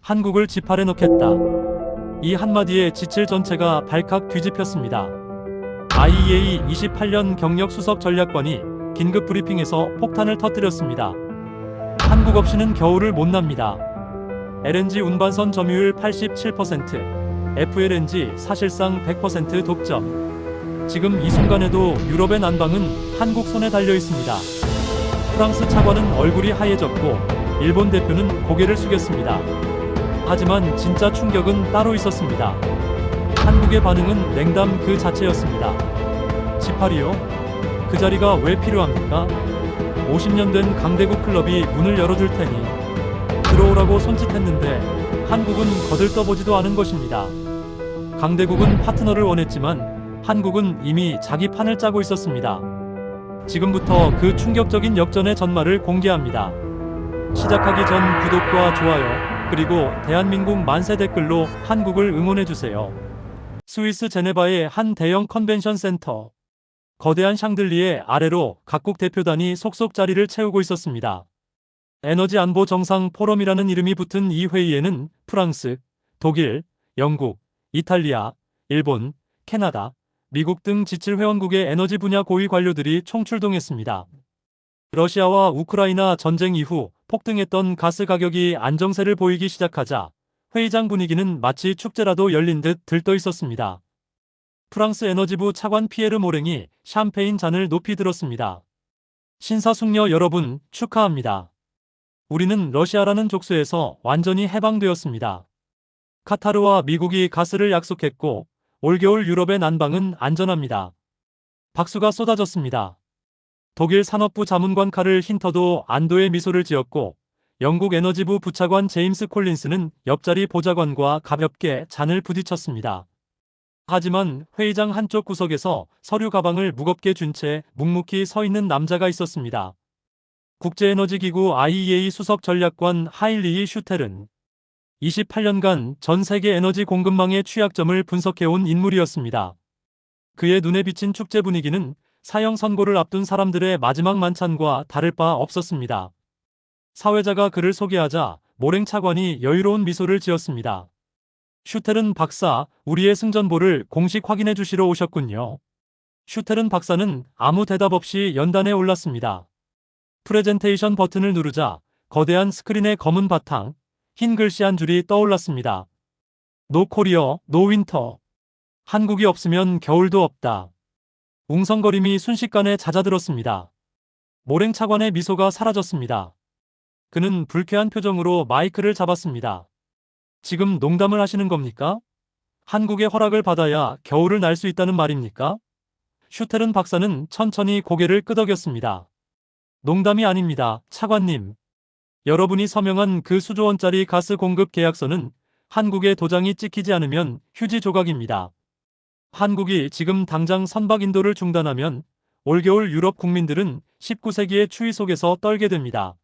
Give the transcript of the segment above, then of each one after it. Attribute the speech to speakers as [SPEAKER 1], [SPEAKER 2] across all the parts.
[SPEAKER 1] 한국을 지팔에 넣겠다. 이 한마디에 지칠 전체가 발칵 뒤집혔습니다. IEA 28년 경력 수석 전략관이 긴급 브리핑에서 폭탄을 터뜨렸습니다. 한국 없이는 겨울을 못 납니다. LNG 운반선 점유율 87%, FLNG 사실상 100% 독점. 지금 이 순간에도 유럽의 난방은 한국 손에 달려 있습니다. 프랑스 차관은 얼굴이 하얘졌고 일본 대표는 고개를 숙였습니다. 하지만 진짜 충격은 따로 있었습니다. 한국의 반응은 냉담 그 자체였습니다. 지팔이요? 그 자리가 왜 필요합니까? 50년 된 강대국 클럽이 문을 열어줄 테니 들어오라고 손짓했는데 한국은 거들떠보지도 않은 것입니다. 강대국은 파트너를 원했지만 한국은 이미 자기 판을 짜고 있었습니다. 지금부터 그 충격적인 역전의 전말을 공개합니다. 시작하기 전 구독과 좋아요 그리고 대한민국 만세 댓글로 한국을 응원해주세요. 스위스 제네바의 한 대형 컨벤션 센터. 거대한 샹들리에 아래로 각국 대표단이 속속 자리를 채우고 있었습니다. 에너지 안보 정상 포럼이라는 이름이 붙은 이 회의에는 프랑스, 독일, 영국, 이탈리아, 일본, 캐나다, 미국 등 지7회원국의 에너지 분야 고위 관료들이 총출동했습니다. 러시아와 우크라이나 전쟁 이후 폭등했던 가스 가격이 안정세를 보이기 시작하자 회의장 분위기는 마치 축제라도 열린 듯 들떠 있었습니다. 프랑스 에너지부 차관 피에르 모랭이 샴페인 잔을 높이 들었습니다. 신사숙녀 여러분 축하합니다. 우리는 러시아라는 족쇄에서 완전히 해방되었습니다. 카타르와 미국이 가스를 약속했고 올겨울 유럽의 난방은 안전합니다. 박수가 쏟아졌습니다. 독일 산업부 자문관 카를 힌터도 안도의 미소를 지었고 영국 에너지부 부차관 제임스 콜린스는 옆자리 보좌관과 가볍게 잔을 부딪혔습니다. 하지만 회의장 한쪽 구석에서 서류 가방을 무겁게 쥔 채 묵묵히 서 있는 남자가 있었습니다. 국제에너지기구 IEA 수석 전략관 하일리히 슈텔은 28년간 전 세계 에너지 공급망의 취약점을 분석해온 인물이었습니다. 그의 눈에 비친 축제 분위기는 사형 선고를 앞둔 사람들의 마지막 만찬과 다를 바 없었습니다. 사회자가 그를 소개하자 모랭 차관이 여유로운 미소를 지었습니다. 슈텔은 박사, 우리의 승전보를 공식 확인해 주시러 오셨군요. 슈텔은 박사는 아무 대답 없이 연단에 올랐습니다. 프레젠테이션 버튼을 누르자 거대한 스크린의 검은 바탕, 흰 글씨 한 줄이 떠올랐습니다. 노 코리어, 노 윈터. 한국이 없으면 겨울도 없다. 웅성거림이 순식간에 잦아들었습니다. 모랭 차관의 미소가 사라졌습니다. 그는 불쾌한 표정으로 마이크를 잡았습니다. 지금 농담을 하시는 겁니까? 한국의 허락을 받아야 겨울을 날 수 있다는 말입니까? 슈텔은 박사는 천천히 고개를 끄덕였습니다. 농담이 아닙니다, 차관님. 여러분이 서명한 그 수조 원짜리 가스 공급 계약서는 한국의 도장이 찍히지 않으면 휴지 조각입니다. 한국이 지금 당장 선박 인도를 중단하면 올겨울 유럽 국민들은 19세기의 추위 속에서 떨게 됩니다.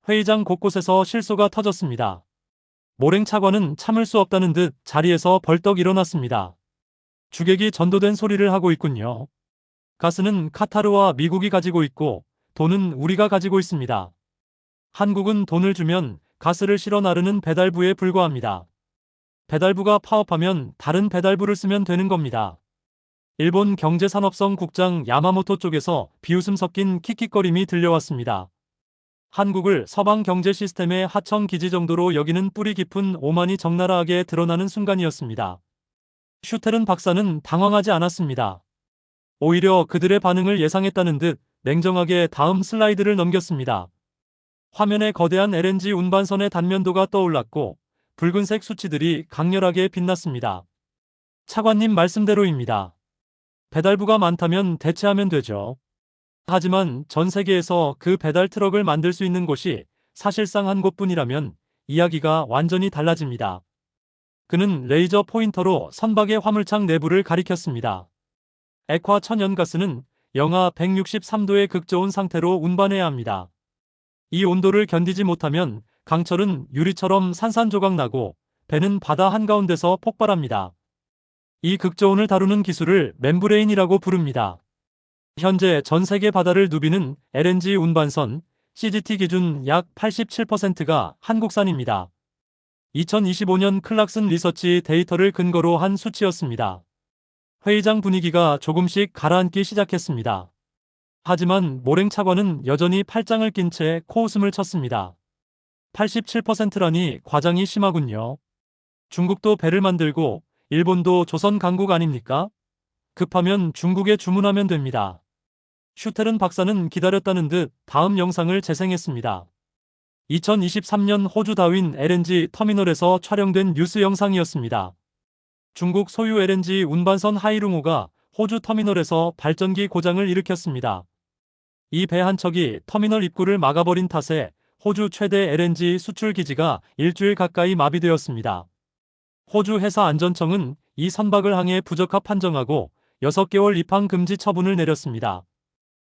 [SPEAKER 1] 회의장 곳곳에서 실소가 터졌습니다. 모랭 차관은 참을 수 없다는 듯 자리에서 벌떡 일어났습니다. 주객이 전도된 소리를 하고 있군요. 가스는 카타르와 미국이 가지고 있고 돈은 우리가 가지고 있습니다. 한국은 돈을 주면 가스를 실어 나르는 배달부에 불과합니다. 배달부가 파업하면 다른 배달부를 쓰면 되는 겁니다. 일본 경제산업성 국장 야마모토 쪽에서 비웃음 섞인 킥킥거림이 들려왔습니다. 한국을 서방 경제 시스템의 하청 기지 정도로 여기는 뿌리 깊은 오만이 적나라하게 드러나는 순간이었습니다. 슈텔은 박사는 당황하지 않았습니다. 오히려 그들의 반응을 예상했다는 듯 냉정하게 다음 슬라이드를 넘겼습니다. 화면에 거대한 LNG 운반선의 단면도가 떠올랐고 붉은색 수치들이 강렬하게 빛났습니다. 차관님 말씀대로입니다. 배달부가 많다면 대체하면 되죠. 하지만 전 세계에서 그 배달 트럭을 만들 수 있는 곳이 사실상 한 곳뿐이라면 이야기가 완전히 달라집니다. 그는 레이저 포인터로 선박의 화물창 내부를 가리켰습니다. 액화 천연가스는 영하 163도의 극저온 상태로 운반해야 합니다. 이 온도를 견디지 못하면 강철은 유리처럼 산산조각 나고 배는 바다 한가운데서 폭발합니다. 이 극저온을 다루는 기술을 멤브레인이라고 부릅니다. 현재 전 세계 바다를 누비는 LNG 운반선 CGT 기준 약 87%가 한국산입니다. 2025년 클락슨 리서치 데이터를 근거로 한 수치였습니다. 회의장 분위기가 조금씩 가라앉기 시작했습니다. 하지만 모랭 차관은 여전히 팔짱을 낀 채 코웃음을 쳤습니다. 87%라니 과장이 심하군요. 중국도 배를 만들고 일본도 조선 강국 아닙니까? 급하면 중국에 주문하면 됩니다. 슈테른 박사는 기다렸다는 듯 다음 영상을 재생했습니다. 2023년 호주 다윈 LNG 터미널에서 촬영된 뉴스 영상이었습니다. 중국 소유 LNG 운반선 하이룽호가 호주 터미널에서 발전기 고장을 일으켰습니다. 이 배 한 척이 터미널 입구를 막아버린 탓에 호주 최대 LNG 수출 기지가 일주일 가까이 마비되었습니다. 호주 해사 안전청은 이 선박을 항해 부적합 판정하고 6개월 입항 금지 처분을 내렸습니다.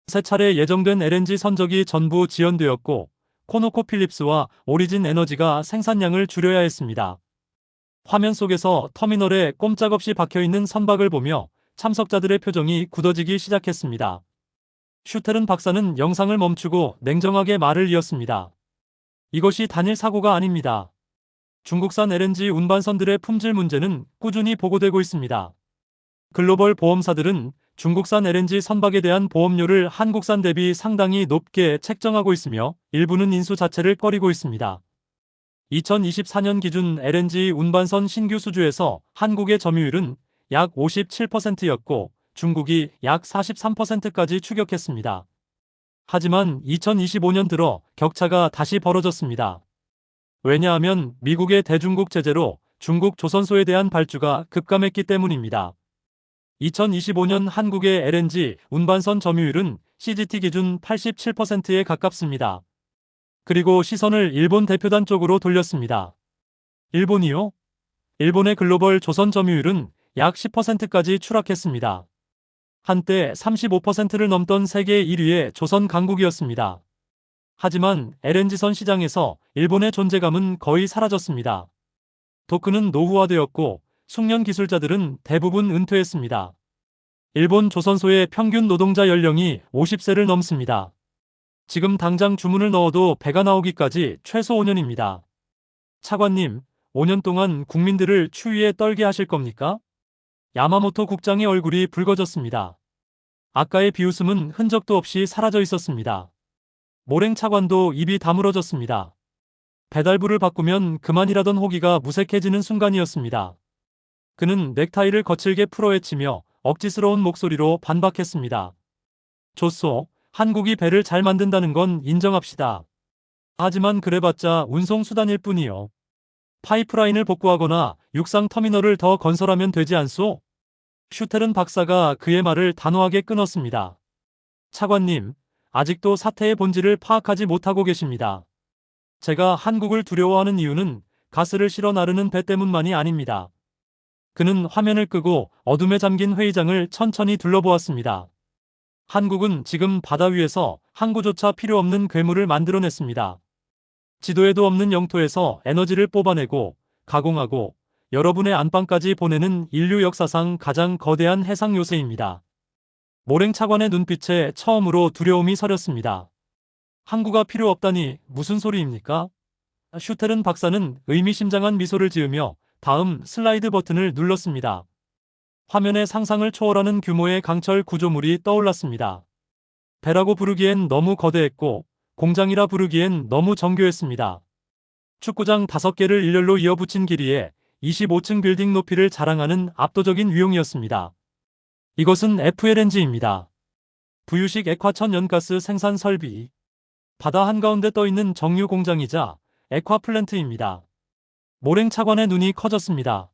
[SPEAKER 1] 3차례 예정된 LNG 선적이 전부 지연되었고 코노코필립스와 오리진 에너지가 생산량을 줄여야 했습니다. 화면 속에서 터미널에 꼼짝없이 박혀있는 선박을 보며 참석자들의 표정이 굳어지기 시작했습니다. 슈테른 박사는 영상을 멈추고 냉정하게 말을 이었습니다. 이것이 단일 사고가 아닙니다. 중국산 LNG 운반선들의 품질 문제는 꾸준히 보고되고 있습니다. 글로벌 보험사들은 중국산 LNG 선박에 대한 보험료를 한국산 대비 상당히 높게 책정하고 있으며 일부는 인수 자체를 꺼리고 있습니다. 2024년 기준 LNG 운반선 신규 수주에서 한국의 점유율은 약 57%였고 중국이 약 43%까지 추격했습니다. 하지만 2025년 들어 격차가 다시 벌어졌습니다. 왜냐하면 미국의 대중국 제재로 중국 조선소에 대한 발주가 급감했기 때문입니다. 2025년 한국의 LNG 운반선 점유율은 CGT 기준 87%에 가깝습니다. 그리고 시선을 일본 대표단 쪽으로 돌렸습니다. 일본이요? 일본의 글로벌 조선 점유율은 약 10%까지 추락했습니다. 한때 35%를 넘던 세계 1위의 조선 강국이었습니다. 하지만 LNG선 시장에서 일본의 존재감은 거의 사라졌습니다. 도크는 노후화되었고 숙련 기술자들은 대부분 은퇴했습니다. 일본 조선소의 평균 노동자 연령이 50세를 넘습니다. 지금 당장 주문을 넣어도 배가 나오기까지 최소 5년입니다. 차관님, 5년 동안 국민들을 추위에 떨게 하실 겁니까? 야마모토 국장의 얼굴이 붉어졌습니다. 아까의 비웃음은 흔적도 없이 사라져 있었습니다. 모랭 차관도 입이 다물어졌습니다. 배달부를 바꾸면 그만이라던 호기가 무색해지는 순간이었습니다. 그는 넥타이를 거칠게 풀어헤치며 억지스러운 목소리로 반박했습니다. 좋소, 한국이 배를 잘 만든다는 건 인정합시다. 하지만 그래봤자 운송수단일 뿐이요. 파이프라인을 복구하거나 육상 터미널을 더 건설하면 되지 않소? 슈테른 박사가 그의 말을 단호하게 끊었습니다. 차관님, 아직도 사태의 본질을 파악하지 못하고 계십니다. 제가 한국을 두려워하는 이유는 가스를 실어 나르는 배 때문만이 아닙니다. 그는 화면을 끄고 어둠에 잠긴 회의장을 천천히 둘러보았습니다. 한국은 지금 바다 위에서 항구조차 필요 없는 괴물을 만들어냈습니다. 지도에도 없는 영토에서 에너지를 뽑아내고 가공하고 여러분의 안방까지 보내는 인류 역사상 가장 거대한 해상 요새입니다. 모랭 차관의 눈빛에 처음으로 두려움이 서렸습니다. 항구가 필요 없다니 무슨 소리입니까? 슈테른 박사는 의미심장한 미소를 지으며 다음 슬라이드 버튼을 눌렀습니다. 화면에 상상을 초월하는 규모의 강철 구조물이 떠올랐습니다. 배라고 부르기엔 너무 거대했고 공장이라 부르기엔 너무 정교했습니다. 축구장 5개를 일렬로 이어붙인 길이에 25층 빌딩 높이를 자랑하는 압도적인 위용이었습니다. 이것은 FLNG입니다. 부유식 액화천연가스 생산 설비. 바다 한가운데 떠있는 정유 공장이자 액화 플랜트입니다. 모랭 차관의 눈이 커졌습니다.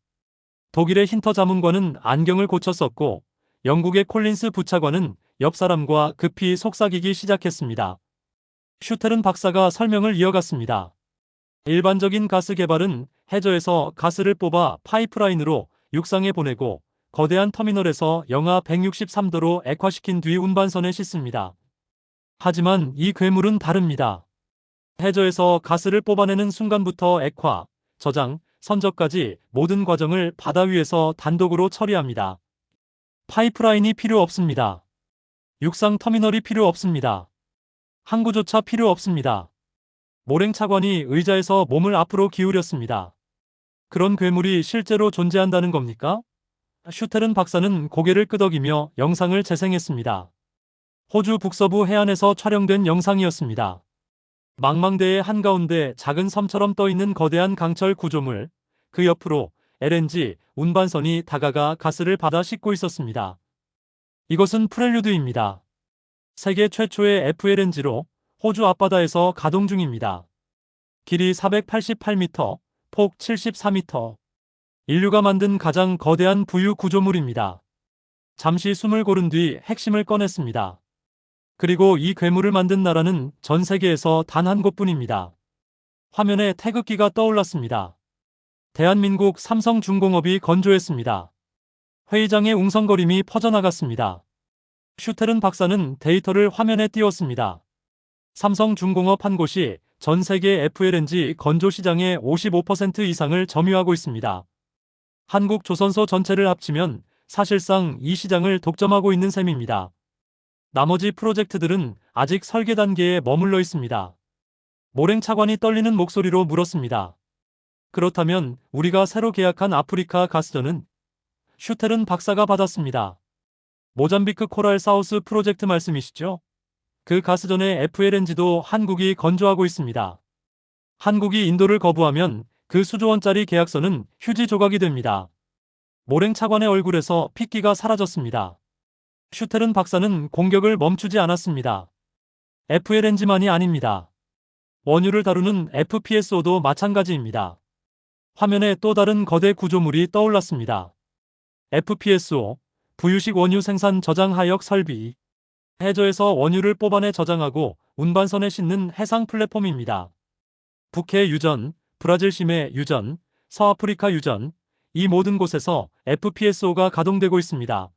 [SPEAKER 1] 독일의 힌터 자문관은 안경을 고쳤었고 영국의 콜린스 부차관은 옆 사람과 급히 속삭이기 시작했습니다. 슈테른 박사가 설명을 이어갔습니다. 일반적인 가스 개발은 해저에서 가스를 뽑아 파이프라인으로 육상에 보내고 거대한 터미널에서 영하 163도로 액화시킨 뒤 운반선에 싣습니다. 하지만 이 괴물은 다릅니다. 해저에서 가스를 뽑아내는 순간부터 액화, 저장, 선적까지 모든 과정을 바다 위에서 단독으로 처리합니다. 파이프라인이 필요 없습니다. 육상 터미널이 필요 없습니다. 항구조차 필요 없습니다. 모랭 차관이 의자에서 몸을 앞으로 기울였습니다. 그런 괴물이 실제로 존재한다는 겁니까? 슈테른 박사는 고개를 끄덕이며 영상을 재생했습니다. 호주 북서부 해안에서 촬영된 영상이었습니다. 망망대해 한가운데 작은 섬처럼 떠있는 거대한 강철 구조물, 그 옆으로 LNG 운반선이 다가가 가스를 받아 싣고 있었습니다. 이것은 프렐류드입니다. 세계 최초의 FLNG로 호주 앞바다에서 가동 중입니다. 길이 488m, 폭 74m. 인류가 만든 가장 거대한 부유 구조물입니다. 잠시 숨을 고른 뒤 핵심을 꺼냈습니다. 그리고 이 괴물을 만든 나라는 전 세계에서 단 한 곳뿐입니다. 화면에 태극기가 떠올랐습니다. 대한민국 삼성중공업이 건조했습니다. 회의장의 웅성거림이 퍼져나갔습니다. 슈테른 박사는 데이터를 화면에 띄웠습니다. 삼성중공업 한 곳이 전 세계 FLNG 건조 시장의 55% 이상을 점유하고 있습니다. 한국 조선소 전체를 합치면 사실상 이 시장을 독점하고 있는 셈입니다. 나머지 프로젝트들은 아직 설계 단계에 머물러 있습니다. 모랭 차관이 떨리는 목소리로 물었습니다. 그렇다면 우리가 새로 계약한 아프리카 가스전은? 슈테른 박사가 받았습니다. 모잠비크 코랄 사우스 프로젝트 말씀이시죠? 그 가스전의 FLNG도 한국이 건조하고 있습니다. 한국이 인도를 거부하면 그 수조원짜리 계약서는 휴지 조각이 됩니다. 모랭 차관의 얼굴에서 핏기가 사라졌습니다. 슈테른 박사는 공격을 멈추지 않았습니다. FLNG만이 아닙니다. 원유를 다루는 FPSO도 마찬가지입니다. 화면에 또 다른 거대 구조물이 떠올랐습니다. FPSO, 부유식 원유 생산 저장 하역 설비. 해저에서 원유를 뽑아내 저장하고 운반선에 싣는 해상 플랫폼입니다. 북해 유전, 브라질 심해 유전, 서아프리카 유전, 이 모든 곳에서 FPSO가 가동되고 있습니다.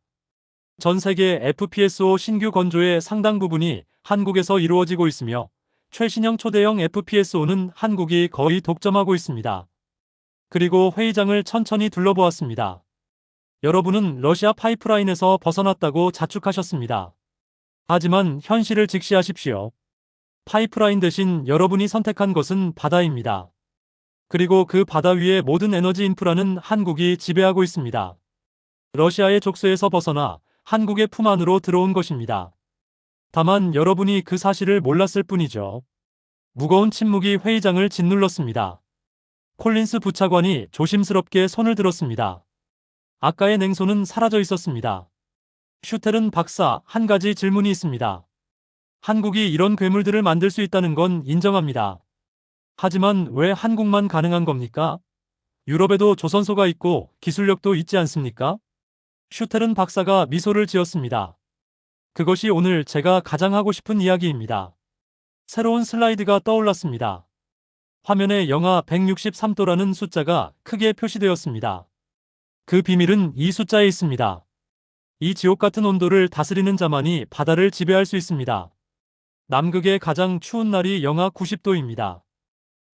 [SPEAKER 1] 전 세계 FPSO 신규 건조의 상당 부분이 한국에서 이루어지고 있으며 최신형 초대형 FPSO는 한국이 거의 독점하고 있습니다. 그리고 회의장을 천천히 둘러보았습니다. 여러분은 러시아 파이프라인에서 벗어났다고 자축하셨습니다. 하지만 현실을 직시하십시오. 파이프라인 대신 여러분이 선택한 것은 바다입니다. 그리고 그 바다 위의 모든 에너지 인프라는 한국이 지배하고 있습니다. 러시아의 족쇄에서 벗어나 한국의 품 안으로 들어온 것입니다. 다만 여러분이 그 사실을 몰랐을 뿐이죠. 무거운 침묵이 회의장을 짓눌렀습니다. 콜린스 부차관이 조심스럽게 손을 들었습니다. 아까의 냉소는 사라져 있었습니다. 슈테른 박사, 한 가지 질문이 있습니다. 한국이 이런 괴물들을 만들 수 있다는 건 인정합니다. 하지만 왜 한국만 가능한 겁니까? 유럽에도 조선소가 있고 기술력도 있지 않습니까? 슈테른 박사가 미소를 지었습니다. 그것이 오늘 제가 가장 하고 싶은 이야기입니다. 새로운 슬라이드가 떠올랐습니다. 화면에 영하 163도라는 숫자가 크게 표시되었습니다. 그 비밀은 이 숫자에 있습니다. 이 지옥 같은 온도를 다스리는 자만이 바다를 지배할 수 있습니다. 남극의 가장 추운 날이 영하 90도입니다.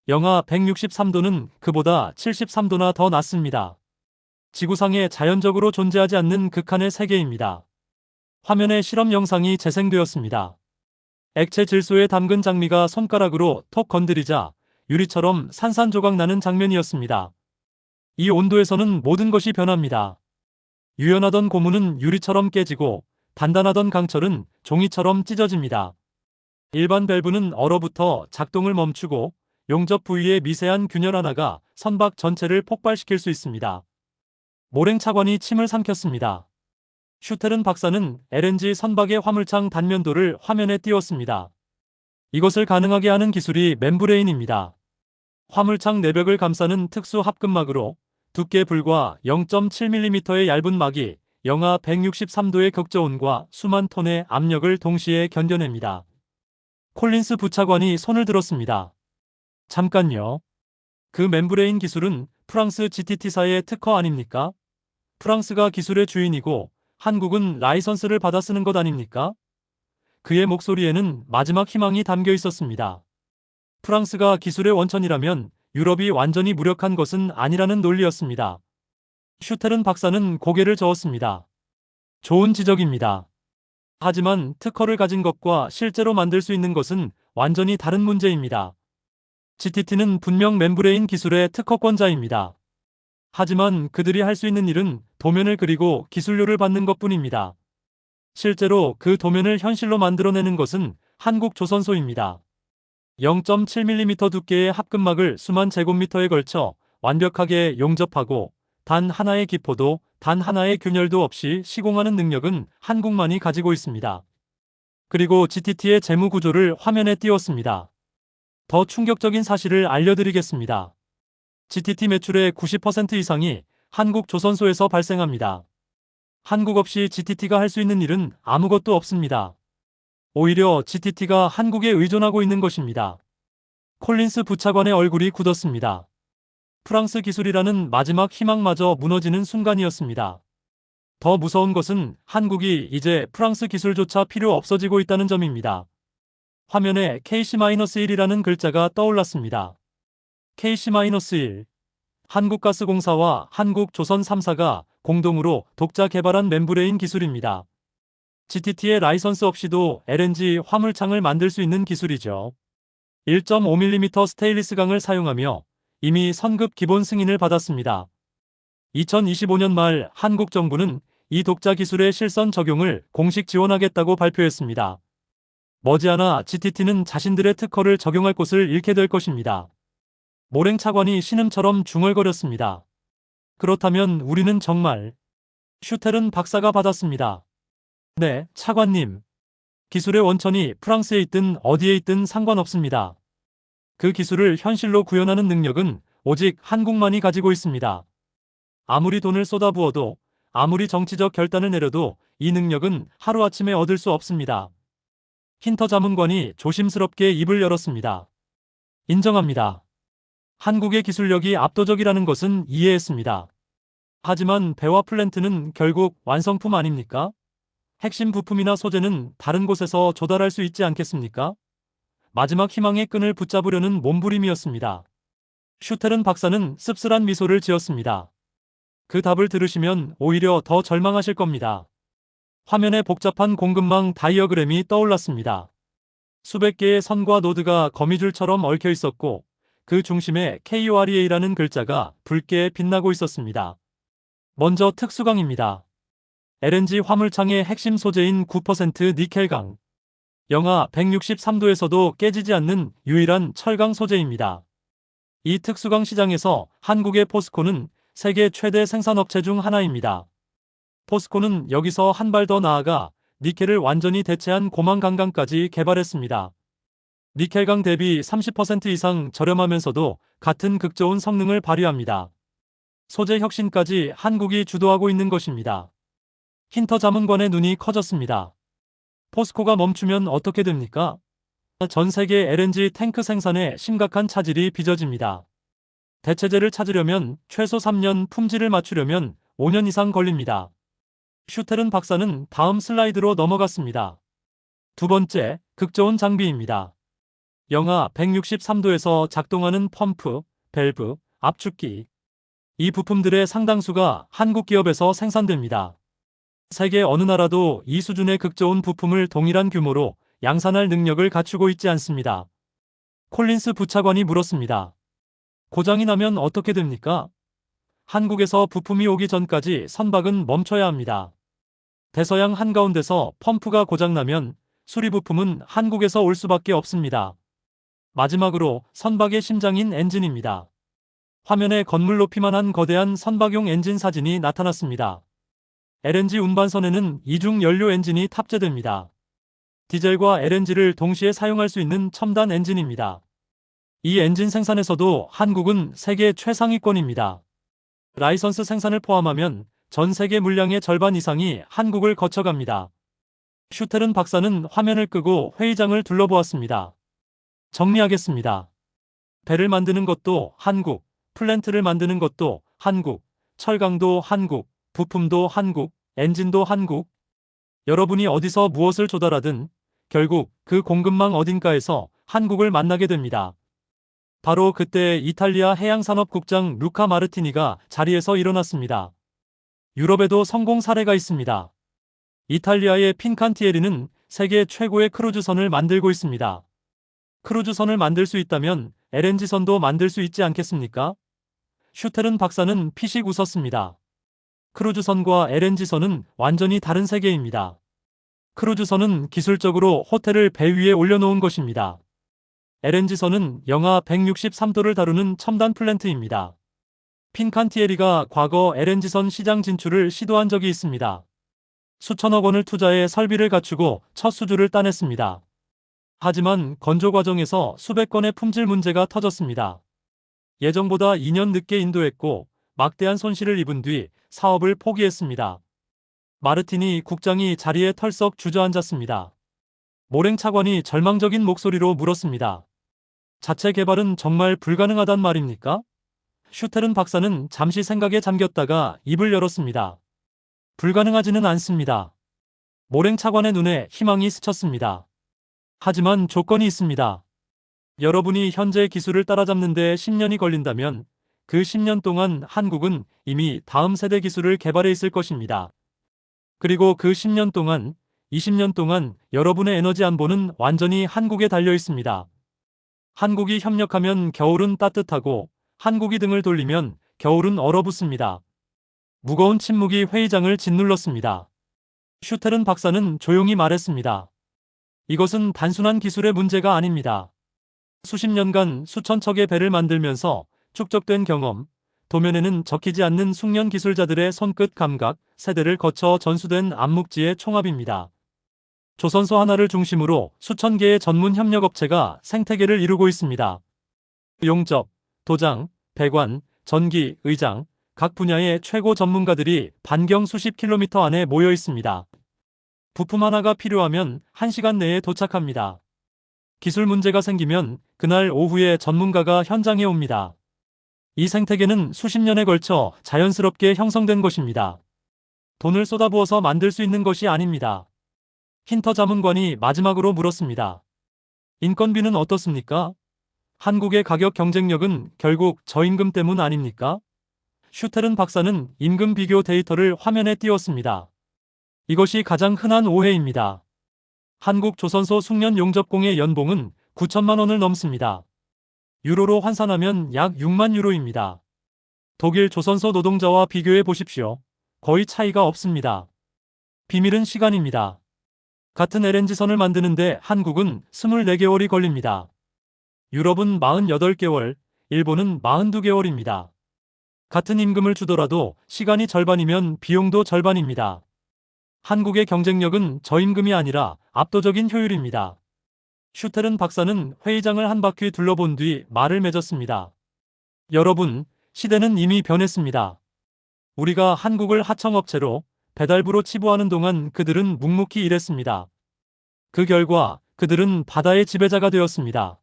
[SPEAKER 1] 영하 163도는 그보다 73도나 더 낮습니다. 지구상에 자연적으로 존재하지 않는 극한의 세계입니다. 화면에 실험 영상이 재생되었습니다. 액체 질소에 담근 장미가 손가락으로 톡 건드리자 유리처럼 산산조각 나는 장면이었습니다. 이 온도에서는 모든 것이 변합니다. 유연하던 고무는 유리처럼 깨지고 단단하던 강철은 종이처럼 찢어집니다. 일반 밸브는 얼어붙어 작동을 멈추고 용접 부위의 미세한 균열 하나가 선박 전체를 폭발시킬 수 있습니다. 모랭 차관이 침을 삼켰습니다. 슈테른 박사는 LNG 선박의 화물창 단면도를 화면에 띄웠습니다. 이것을 가능하게 하는 기술이 멤브레인입니다. 화물창 내벽을 감싸는 특수 합금막으로 두께 불과 0.7mm의 얇은 막이 영하 163도의 극저온과 수만 톤의 압력을 동시에 견뎌냅니다. 콜린스 부차관이 손을 들었습니다. 잠깐요. 그 멤브레인 기술은 프랑스 GTT사의 특허 아닙니까? 프랑스가 기술의 주인이고 한국은 라이선스를 받아 쓰는 것 아닙니까? 그의 목소리에는 마지막 희망이 담겨 있었습니다. 프랑스가 기술의 원천이라면 유럽이 완전히 무력한 것은 아니라는 논리였습니다. 슈테른 박사는 고개를 저었습니다. 좋은 지적입니다. 하지만 특허를 가진 것과 실제로 만들 수 있는 것은 완전히 다른 문제입니다. GTT는 분명 멤브레인 기술의 특허권자입니다. 하지만 그들이 할 수 있는 일은 도면을 그리고 기술료를 받는 것뿐입니다. 실제로 그 도면을 현실로 만들어내는 것은 한국조선소입니다. 0.7mm 두께의 합금막을 수만 제곱미터에 걸쳐 완벽하게 용접하고 단 하나의 기포도 단 하나의 균열도 없이 시공하는 능력은 한국만이 가지고 있습니다. 그리고 GTT의 재무 구조를 화면에 띄웠습니다. 더 충격적인 사실을 알려드리겠습니다. GTT 매출의 90% 이상이 한국조선소에서 발생합니다. 한국 없이 GTT가 할 수 있는 일은 아무것도 없습니다. 오히려 GTT가 한국에 의존하고 있는 것입니다. 콜린스 부차관의 얼굴이 굳었습니다. 프랑스 기술이라는 마지막 희망마저 무너지는 순간이었습니다. 더 무서운 것은 한국이 이제 프랑스 기술조차 필요 없어지고 있다는 점입니다. 화면에 KC-1이라는 글자가 떠올랐습니다. KC-1. 한국가스공사와 한국조선 3사가 공동으로 독자 개발한 멤브레인 기술입니다. GTT의 라이선스 없이도 LNG 화물창을 만들 수 있는 기술이죠. 1.5mm 스테인리스강을 사용하며 이미 선급 기본 승인을 받았습니다. 2025년 말 한국 정부는 이 독자 기술의 실선 적용을 공식 지원하겠다고 발표했습니다. 머지않아 GTT는 자신들의 특허를 적용할 곳을 잃게 될 것입니다. 모랭 차관이 신음처럼 중얼거렸습니다. 그렇다면 우리는 정말... 슈텔은 박사가 받았습니다. 네, 차관님. 기술의 원천이 프랑스에 있든 어디에 있든 상관없습니다. 그 기술을 현실로 구현하는 능력은 오직 한국만이 가지고 있습니다. 아무리 돈을 쏟아부어도, 아무리 정치적 결단을 내려도 이 능력은 하루아침에 얻을 수 없습니다. 힌터 자문관이 조심스럽게 입을 열었습니다. 인정합니다. 한국의 기술력이 압도적이라는 것은 이해했습니다. 하지만 배와 플랜트는 결국 완성품 아닙니까? 핵심 부품이나 소재는 다른 곳에서 조달할 수 있지 않겠습니까? 마지막 희망의 끈을 붙잡으려는 몸부림이었습니다. 슈텔은 박사는 씁쓸한 미소를 지었습니다. 그 답을 들으시면 오히려 더 절망하실 겁니다. 화면에 복잡한 공급망 다이어그램이 떠올랐습니다. 수백 개의 선과 노드가 거미줄처럼 얽혀 있었고 그 중심에 KOREA라는 글자가 붉게 빛나고 있었습니다. 먼저 특수강입니다. LNG 화물창의 핵심 소재인 9% 니켈강. 영하 163도에서도 깨지지 않는 유일한 철강 소재입니다. 이 특수강 시장에서 한국의 포스코는 세계 최대 생산업체 중 하나입니다. 포스코는 여기서 한 발 더 나아가 니켈을 완전히 대체한 고망강강까지 개발했습니다. 니켈강 대비 30% 이상 저렴하면서도 같은 극좋은 성능을 발휘합니다. 소재 혁신까지 한국이 주도하고 있는 것입니다. 힌터 자문관의 눈이 커졌습니다. 포스코가 멈추면 어떻게 됩니까? 전 세계 LNG 탱크 생산에 심각한 차질이 빚어집니다. 대체제를 찾으려면 최소 3년, 품질을 맞추려면 5년 이상 걸립니다. 슈텔은 박사는 다음 슬라이드로 넘어갔습니다. 두 번째, 극좋은 장비입니다. 영하 163도에서 작동하는 펌프, 밸브, 압축기. 이 부품들의 상당수가 한국 기업에서 생산됩니다. 세계 어느 나라도 이 수준의 극좋은 부품을 동일한 규모로 양산할 능력을 갖추고 있지 않습니다. 콜린스 부차관이 물었습니다. 고장이 나면 어떻게 됩니까? 한국에서 부품이 오기 전까지 선박은 멈춰야 합니다. 대서양 한가운데서 펌프가 고장나면 수리 부품은 한국에서 올 수밖에 없습니다. 마지막으로 선박의 심장인 엔진입니다. 화면에 건물 높이만 한 거대한 선박용 엔진 사진이 나타났습니다. LNG 운반선에는 이중 연료 엔진이 탑재됩니다. 디젤과 LNG를 동시에 사용할 수 있는 첨단 엔진입니다. 이 엔진 생산에서도 한국은 세계 최상위권입니다. 라이선스 생산을 포함하면 전 세계 물량의 절반 이상이 한국을 거쳐갑니다. 슈텔은 박사는 화면을 끄고 회의장을 둘러보았습니다. 정리하겠습니다. 배를 만드는 것도 한국, 플랜트를 만드는 것도 한국, 철강도 한국, 부품도 한국, 엔진도 한국. 여러분이 어디서 무엇을 조달하든 결국 그 공급망 어딘가에서 한국을 만나게 됩니다. 바로 그때 이탈리아 해양산업국장 루카 마르티니가 자리에서 일어났습니다. 유럽에도 성공 사례가 있습니다. 이탈리아의 핀칸티에리는 세계 최고의 크루즈선을 만들고 있습니다. 크루즈선을 만들 수 있다면 LNG선도 만들 수 있지 않겠습니까? 슈테른 박사는 피식 웃었습니다. 크루즈선과 LNG선은 완전히 다른 세계입니다. 크루즈선은 기술적으로 호텔을 배 위에 올려놓은 것입니다. LNG선은 영하 163도를 다루는 첨단 플랜트입니다. 핀칸티에리가 과거 LNG선 시장 진출을 시도한 적이 있습니다. 수천억 원을 투자해 설비를 갖추고 첫 수주를 따냈습니다. 하지만 건조 과정에서 수백 건의 품질 문제가 터졌습니다. 예정보다 2년 늦게 인도했고 막대한 손실을 입은 뒤 사업을 포기했습니다. 마르티니 국장이 자리에 털썩 주저앉았습니다. 모랭 차관이 절망적인 목소리로 물었습니다. 자체 개발은 정말 불가능하단 말입니까? 슈테른 박사는 잠시 생각에 잠겼다가 입을 열었습니다. 불가능하지는 않습니다. 모랭 차관의 눈에 희망이 스쳤습니다. 하지만 조건이 있습니다. 여러분이 현재 기술을 따라잡는 데 10년이 걸린다면 그 10년 동안 한국은 이미 다음 세대 기술을 개발해 있을 것입니다. 그리고 그 10년 동안, 20년 동안 여러분의 에너지 안보는 완전히 한국에 달려 있습니다. 한국이 협력하면 겨울은 따뜻하고 한국이 등을 돌리면 겨울은 얼어붙습니다. 무거운 침묵이 회의장을 짓눌렀습니다. 슈테른 박사는 조용히 말했습니다. 이것은 단순한 기술의 문제가 아닙니다. 수십 년간 수천 척의 배를 만들면서 축적된 경험, 도면에는 적히지 않는 숙련 기술자들의 손끝 감각, 세대를 거쳐 전수된 암묵지의 총합입니다. 조선소 하나를 중심으로 수천 개의 전문 협력업체가 생태계를 이루고 있습니다. 용접, 도장, 배관, 전기, 의장, 각 분야의 최고 전문가들이 반경 수십 킬로미터 안에 모여 있습니다. 부품 하나가 필요하면 1시간 내에 도착합니다. 기술 문제가 생기면 그날 오후에 전문가가 현장에 옵니다. 이 생태계는 수십 년에 걸쳐 자연스럽게 형성된 것입니다. 돈을 쏟아부어서 만들 수 있는 것이 아닙니다. 힌터 자문관이 마지막으로 물었습니다. 인건비는 어떻습니까? 한국의 가격 경쟁력은 결국 저임금 때문 아닙니까? 슈테른 박사는 임금 비교 데이터를 화면에 띄웠습니다. 이것이 가장 흔한 오해입니다. 한국 조선소 숙련 용접공의 연봉은 9천만 원을 넘습니다. 유로로 환산하면 약 6만 유로입니다. 독일 조선소 노동자와 비교해 보십시오. 거의 차이가 없습니다. 비밀은 시간입니다. 같은 LNG선을 만드는데 한국은 24개월이 걸립니다. 유럽은 48개월, 일본은 42개월입니다. 같은 임금을 주더라도 시간이 절반이면 비용도 절반입니다. 한국의 경쟁력은 저임금이 아니라 압도적인 효율입니다. 슈테른 박사는 회의장을 한 바퀴 둘러본 뒤 말을 맺었습니다. 여러분, 시대는 이미 변했습니다. 우리가 한국을 하청업체로 배달부로 치부하는 동안 그들은 묵묵히 일했습니다. 그 결과 그들은 바다의 지배자가 되었습니다.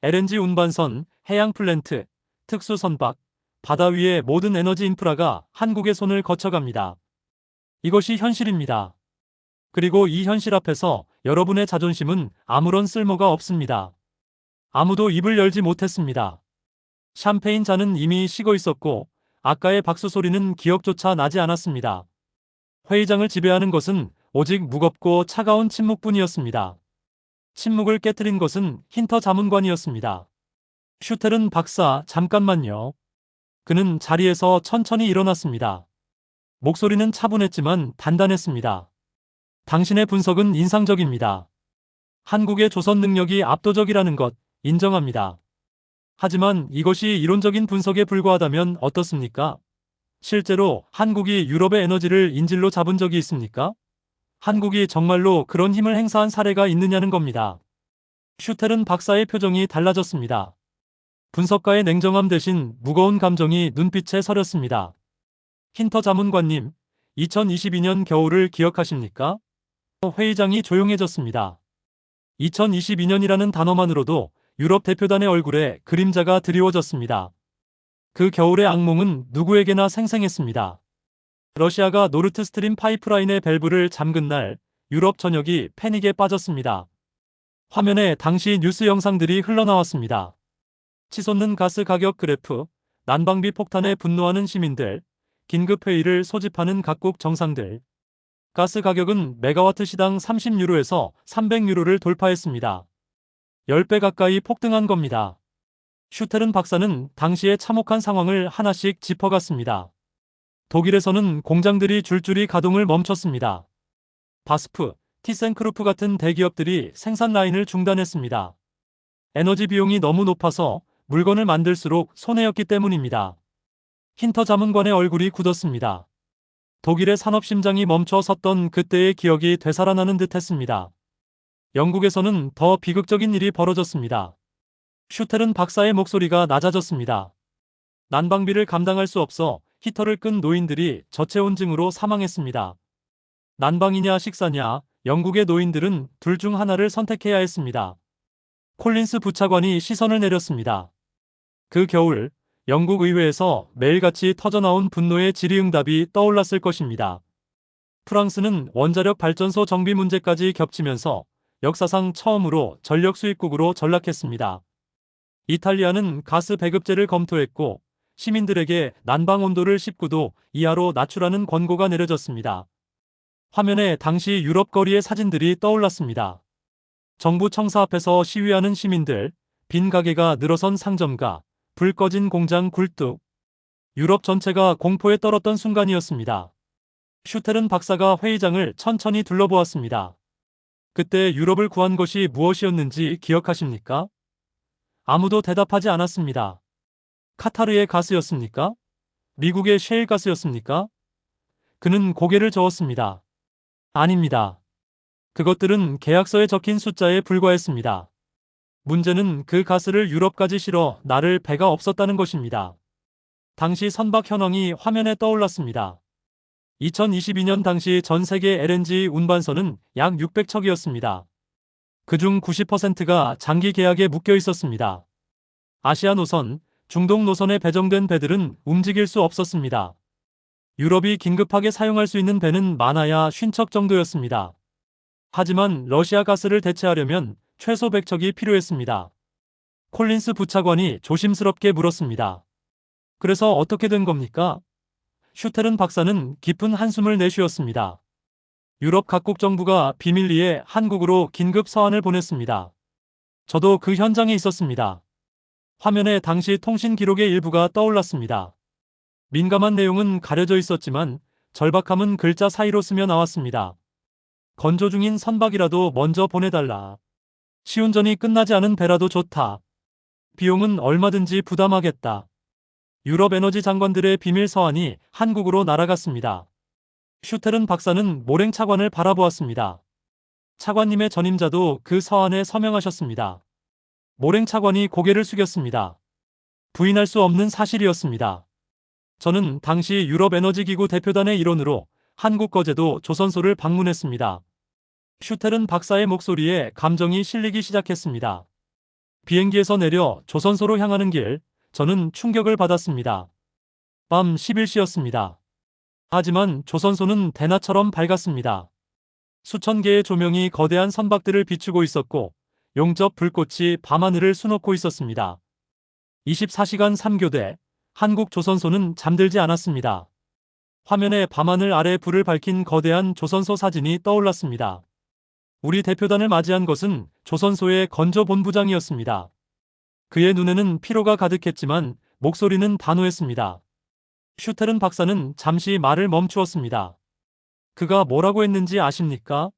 [SPEAKER 1] LNG 운반선, 해양 플랜트, 특수 선박, 바다 위의 모든 에너지 인프라가 한국의 손을 거쳐갑니다. 이것이 현실입니다. 그리고 이 현실 앞에서 여러분의 자존심은 아무런 쓸모가 없습니다. 아무도 입을 열지 못했습니다. 샴페인 잔은 이미 식어 있었고 아까의 박수 소리는 기억조차 나지 않았습니다. 회의장을 지배하는 것은 오직 무겁고 차가운 침묵뿐이었습니다. 침묵을 깨뜨린 것은 힌터 자문관이었습니다. 슈테른 박사, 잠깐만요. 그는 자리에서 천천히 일어났습니다. 목소리는 차분했지만 단단했습니다. 당신의 분석은 인상적입니다. 한국의 조선 능력이 압도적이라는 것 인정합니다. 하지만 이것이 이론적인 분석에 불과하다면 어떻습니까? 실제로 한국이 유럽의 에너지를 인질로 잡은 적이 있습니까? 한국이 정말로 그런 힘을 행사한 사례가 있느냐는 겁니다. 슈테른 박사의 표정이 달라졌습니다. 분석가의 냉정함 대신 무거운 감정이 눈빛에 서렸습니다. 힌터 자문관님, 2022년 겨울을 기억하십니까? 회의장이 조용해졌습니다. 2022년이라는 단어만으로도 유럽 대표단의 얼굴에 그림자가 드리워졌습니다. 그 겨울의 악몽은 누구에게나 생생했습니다. 러시아가 노르트 스트림 파이프라인의 밸브를 잠근 날 유럽 전역이 패닉에 빠졌습니다. 화면에 당시 뉴스 영상들이 흘러나왔습니다. 치솟는 가스 가격 그래프, 난방비 폭탄에 분노하는 시민들, 긴급회의를 소집하는 각국 정상들. 가스 가격은 메가와트 시당 30유로에서 300유로를 돌파했습니다. 10배 가까이 폭등한 겁니다. 슈테른 박사는 당시의 참혹한 상황을 하나씩 짚어갔습니다. 독일에서는 공장들이 줄줄이 가동을 멈췄습니다. 바스프, 티센크루프 같은 대기업들이 생산 라인을 중단했습니다. 에너지 비용이 너무 높아서 물건을 만들수록 손해였기 때문입니다. 힌터 자문관의 얼굴이 굳었습니다. 독일의 산업 심장이 멈춰 섰던 그때의 기억이 되살아나는 듯했습니다. 영국에서는 더 비극적인 일이 벌어졌습니다. 슈테른 박사의 목소리가 낮아졌습니다. 난방비를 감당할 수 없어 히터를 끈 노인들이 저체온증으로 사망했습니다. 난방이냐 식사냐, 영국의 노인들은 둘 중 하나를 선택해야 했습니다. 콜린스 부차관이 시선을 내렸습니다. 그 겨울, 영국 의회에서 매일같이 터져나온 분노의 질의응답이 떠올랐을 것입니다. 프랑스는 원자력 발전소 정비 문제까지 겹치면서 역사상 처음으로 전력 수입국으로 전락했습니다. 이탈리아는 가스 배급제를 검토했고 시민들에게 난방 온도를 19도 이하로 낮추라는 권고가 내려졌습니다. 화면에 당시 유럽 거리의 사진들이 떠올랐습니다. 정부 청사 앞에서 시위하는 시민들, 빈 가게가 늘어선 상점가, 불 꺼진 공장 굴뚝. 유럽 전체가 공포에 떨었던 순간이었습니다. 슈테른 박사가 회의장을 천천히 둘러보았습니다. 그때 유럽을 구한 것이 무엇이었는지 기억하십니까? 아무도 대답하지 않았습니다. 카타르의 가스였습니까? 미국의 셰일 가스였습니까? 그는 고개를 저었습니다. 아닙니다. 그것들은 계약서에 적힌 숫자에 불과했습니다. 문제는 그 가스를 유럽까지 실어 나를 배가 없었다는 것입니다. 당시 선박 현황이 화면에 떠올랐습니다. 2022년 당시 전 세계 LNG 운반선은 약 600척이었습니다. 그중 90%가 장기 계약에 묶여 있었습니다. 아시아 노선, 중동 노선에 배정된 배들은 움직일 수 없었습니다. 유럽이 긴급하게 사용할 수 있는 배는 많아야 50척 정도였습니다. 하지만 러시아 가스를 대체하려면 최소 100척이 필요했습니다. 콜린스 부차관이 조심스럽게 물었습니다. 그래서 어떻게 된 겁니까? 슈테른 박사는 깊은 한숨을 내쉬었습니다. 유럽 각국 정부가 비밀리에 한국으로 긴급 서한을 보냈습니다. 저도 그 현장에 있었습니다. 화면에 당시 통신 기록의 일부가 떠올랐습니다. 민감한 내용은 가려져 있었지만 절박함은 글자 사이로 스며 나왔습니다. 건조 중인 선박이라도 먼저 보내달라. 시운전이 끝나지 않은 배라도 좋다. 비용은 얼마든지 부담하겠다. 유럽 에너지 장관들의 비밀 서한이 한국으로 날아갔습니다. 슈테른 박사는 모랭 차관을 바라보았습니다. 차관님의 전임자도 그 서한에 서명하셨습니다. 모랭 차관이 고개를 숙였습니다. 부인할 수 없는 사실이었습니다. 저는 당시 유럽 에너지기구 대표단의 일원으로 한국 거제도 조선소를 방문했습니다. 슈테른 박사의 목소리에 감정이 실리기 시작했습니다. 비행기에서 내려 조선소로 향하는 길, 저는 충격을 받았습니다. 밤 11시였습니다. 하지만 조선소는 대낮처럼 밝았습니다. 수천 개의 조명이 거대한 선박들을 비추고 있었고 용접 불꽃이 밤하늘을 수놓고 있었습니다. 24시간 3교대, 한국 조선소는 잠들지 않았습니다. 화면에 밤하늘 아래 불을 밝힌 거대한 조선소 사진이 떠올랐습니다. 우리 대표단을 맞이한 것은 조선소의 건조 본부장이었습니다. 그의 눈에는 피로가 가득했지만 목소리는 단호했습니다. 슈테른 박사는 잠시 말을 멈추었습니다. 그가 뭐라고 했는지 아십니까?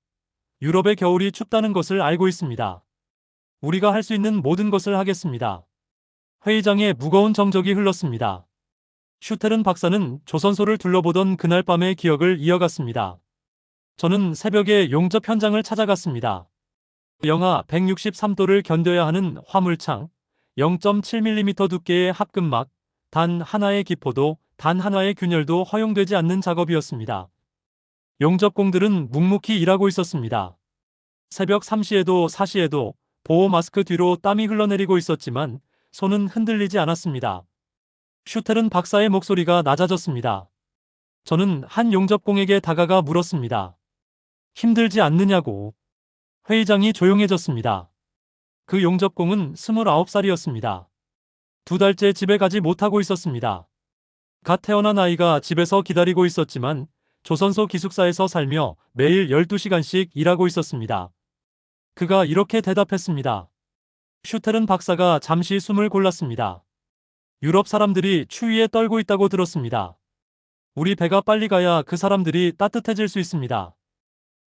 [SPEAKER 1] 유럽의 겨울이 춥다는 것을 알고 있습니다. 우리가 할 수 있는 모든 것을 하겠습니다. 회의장에 무거운 정적이 흘렀습니다. 슈테른 박사는 조선소를 둘러보던 그날 밤의 기억을 이어갔습니다. 저는 새벽에 용접 현장을 찾아갔습니다. 영하 163도를 견뎌야 하는 화물창, 0.7mm 두께의 합금막, 단 하나의 기포도, 단 하나의 균열도 허용되지 않는 작업이었습니다. 용접공들은 묵묵히 일하고 있었습니다. 새벽 3시에도 4시에도 보호 마스크 뒤로 땀이 흘러내리고 있었지만 손은 흔들리지 않았습니다. 슈테른 박사의 목소리가 낮아졌습니다. 저는 한 용접공에게 다가가 물었습니다. 힘들지 않느냐고. 회의장이 조용해졌습니다. 그 용접공은 29살이었습니다. 2달째 집에 가지 못하고 있었습니다. 갓 태어난 아이가 집에서 기다리고 있었지만 조선소 기숙사에서 살며 매일 12시간씩 일하고 있었습니다. 그가 이렇게 대답했습니다. 슈테른 박사가 잠시 숨을 골랐습니다. 유럽 사람들이 추위에 떨고 있다고 들었습니다. 우리 배가 빨리 가야 그 사람들이 따뜻해질 수 있습니다.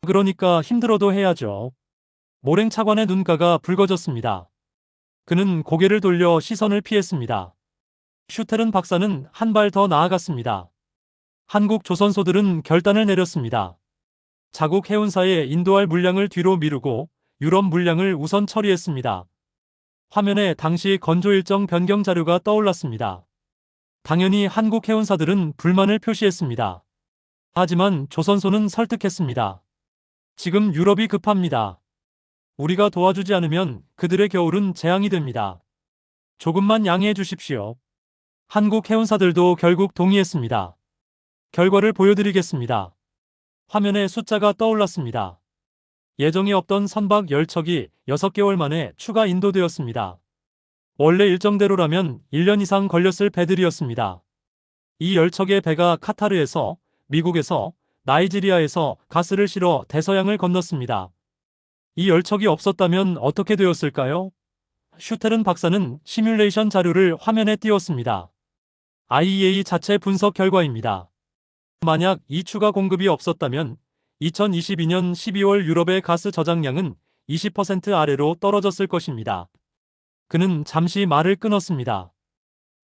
[SPEAKER 1] 그러니까 힘들어도 해야죠. 모랭 차관의 눈가가 붉어졌습니다. 그는 고개를 돌려 시선을 피했습니다. 슈테른 박사는 한 발 더 나아갔습니다. 한국 조선소들은 결단을 내렸습니다. 자국 해운사에 인도할 물량을 뒤로 미루고 유럽 물량을 우선 처리했습니다. 화면에 당시 건조 일정 변경 자료가 떠올랐습니다. 당연히 한국 해운사들은 불만을 표시했습니다. 하지만 조선소는 설득했습니다. 지금 유럽이 급합니다. 우리가 도와주지 않으면 그들의 겨울은 재앙이 됩니다. 조금만 양해해 주십시오. 한국 해운사들도 결국 동의했습니다. 결과를 보여드리겠습니다. 화면에 숫자가 떠올랐습니다. 예정에 없던 선박 10척이 6개월 만에 추가 인도되었습니다. 원래 일정대로라면 1년 이상 걸렸을 배들이었습니다. 이 10척의 배가 카타르에서, 미국에서, 나이지리아에서 가스를 실어 대서양을 건넜습니다. 이 10척이 없었다면 어떻게 되었을까요? 슈테른 박사는 시뮬레이션 자료를 화면에 띄웠습니다. IEA 자체 분석 결과입니다. 만약 이 추가 공급이 없었다면 2022년 12월 유럽의 가스 저장량은 20% 아래로 떨어졌을 것입니다. 그는 잠시 말을 끊었습니다.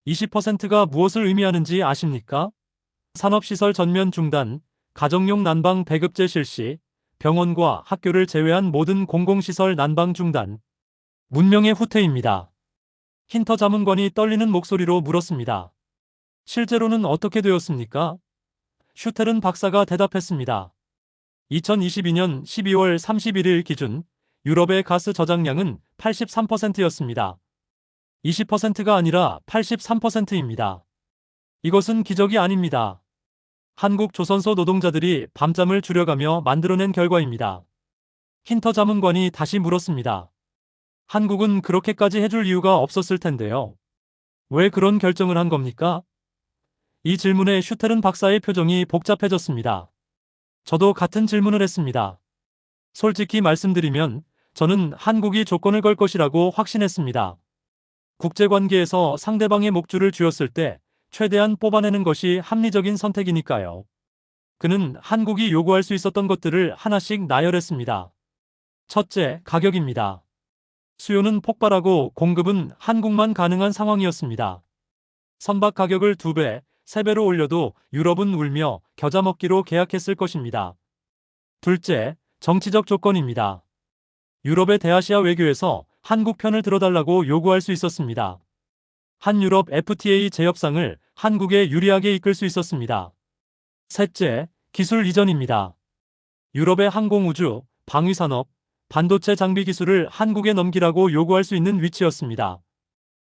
[SPEAKER 1] 20%가 무엇을 의미하는지 아십니까? 산업시설 전면 중단, 가정용 난방 배급제 실시, 병원과 학교를 제외한 모든 공공시설 난방 중단. 문명의 후퇴입니다. 힌터 자문관이 떨리는 목소리로 물었습니다. 실제로는 어떻게 되었습니까? 슈테른 박사가 대답했습니다. 2022년 12월 31일 기준 유럽의 가스 저장량은 83%였습니다. 20%가 아니라 83%입니다. 이것은 기적이 아닙니다. 한국 조선소 노동자들이 밤잠을 줄여가며 만들어낸 결과입니다. 힌터 자문관이 다시 물었습니다. 한국은 그렇게까지 해줄 이유가 없었을 텐데요. 왜 그런 결정을 한 겁니까? 이 질문에 슈테른 박사의 표정이 복잡해졌습니다. 저도 같은 질문을 했습니다. 솔직히 말씀드리면 저는 한국이 조건을 걸 것이라고 확신했습니다. 국제관계에서 상대방의 목줄을 쥐었을 때 최대한 뽑아내는 것이 합리적인 선택이니까요. 그는 한국이 요구할 수 있었던 것들을 하나씩 나열했습니다. 첫째, 가격입니다. 수요는 폭발하고 공급은 한국만 가능한 상황이었습니다. 선박 가격을 2배, 3배로 올려도 유럽은 울며 겨자 먹기로 계약했을 것입니다. 둘째, 정치적 조건입니다. 유럽의 대아시아 외교에서 한국 편을 들어달라고 요구할 수 있었습니다. 한유럽 FTA 재협상을 한국에 유리하게 이끌 수 있었습니다. 셋째, 기술 이전입니다. 유럽의 항공우주, 방위산업, 반도체 장비 기술을 한국에 넘기라고 요구할 수 있는 위치였습니다.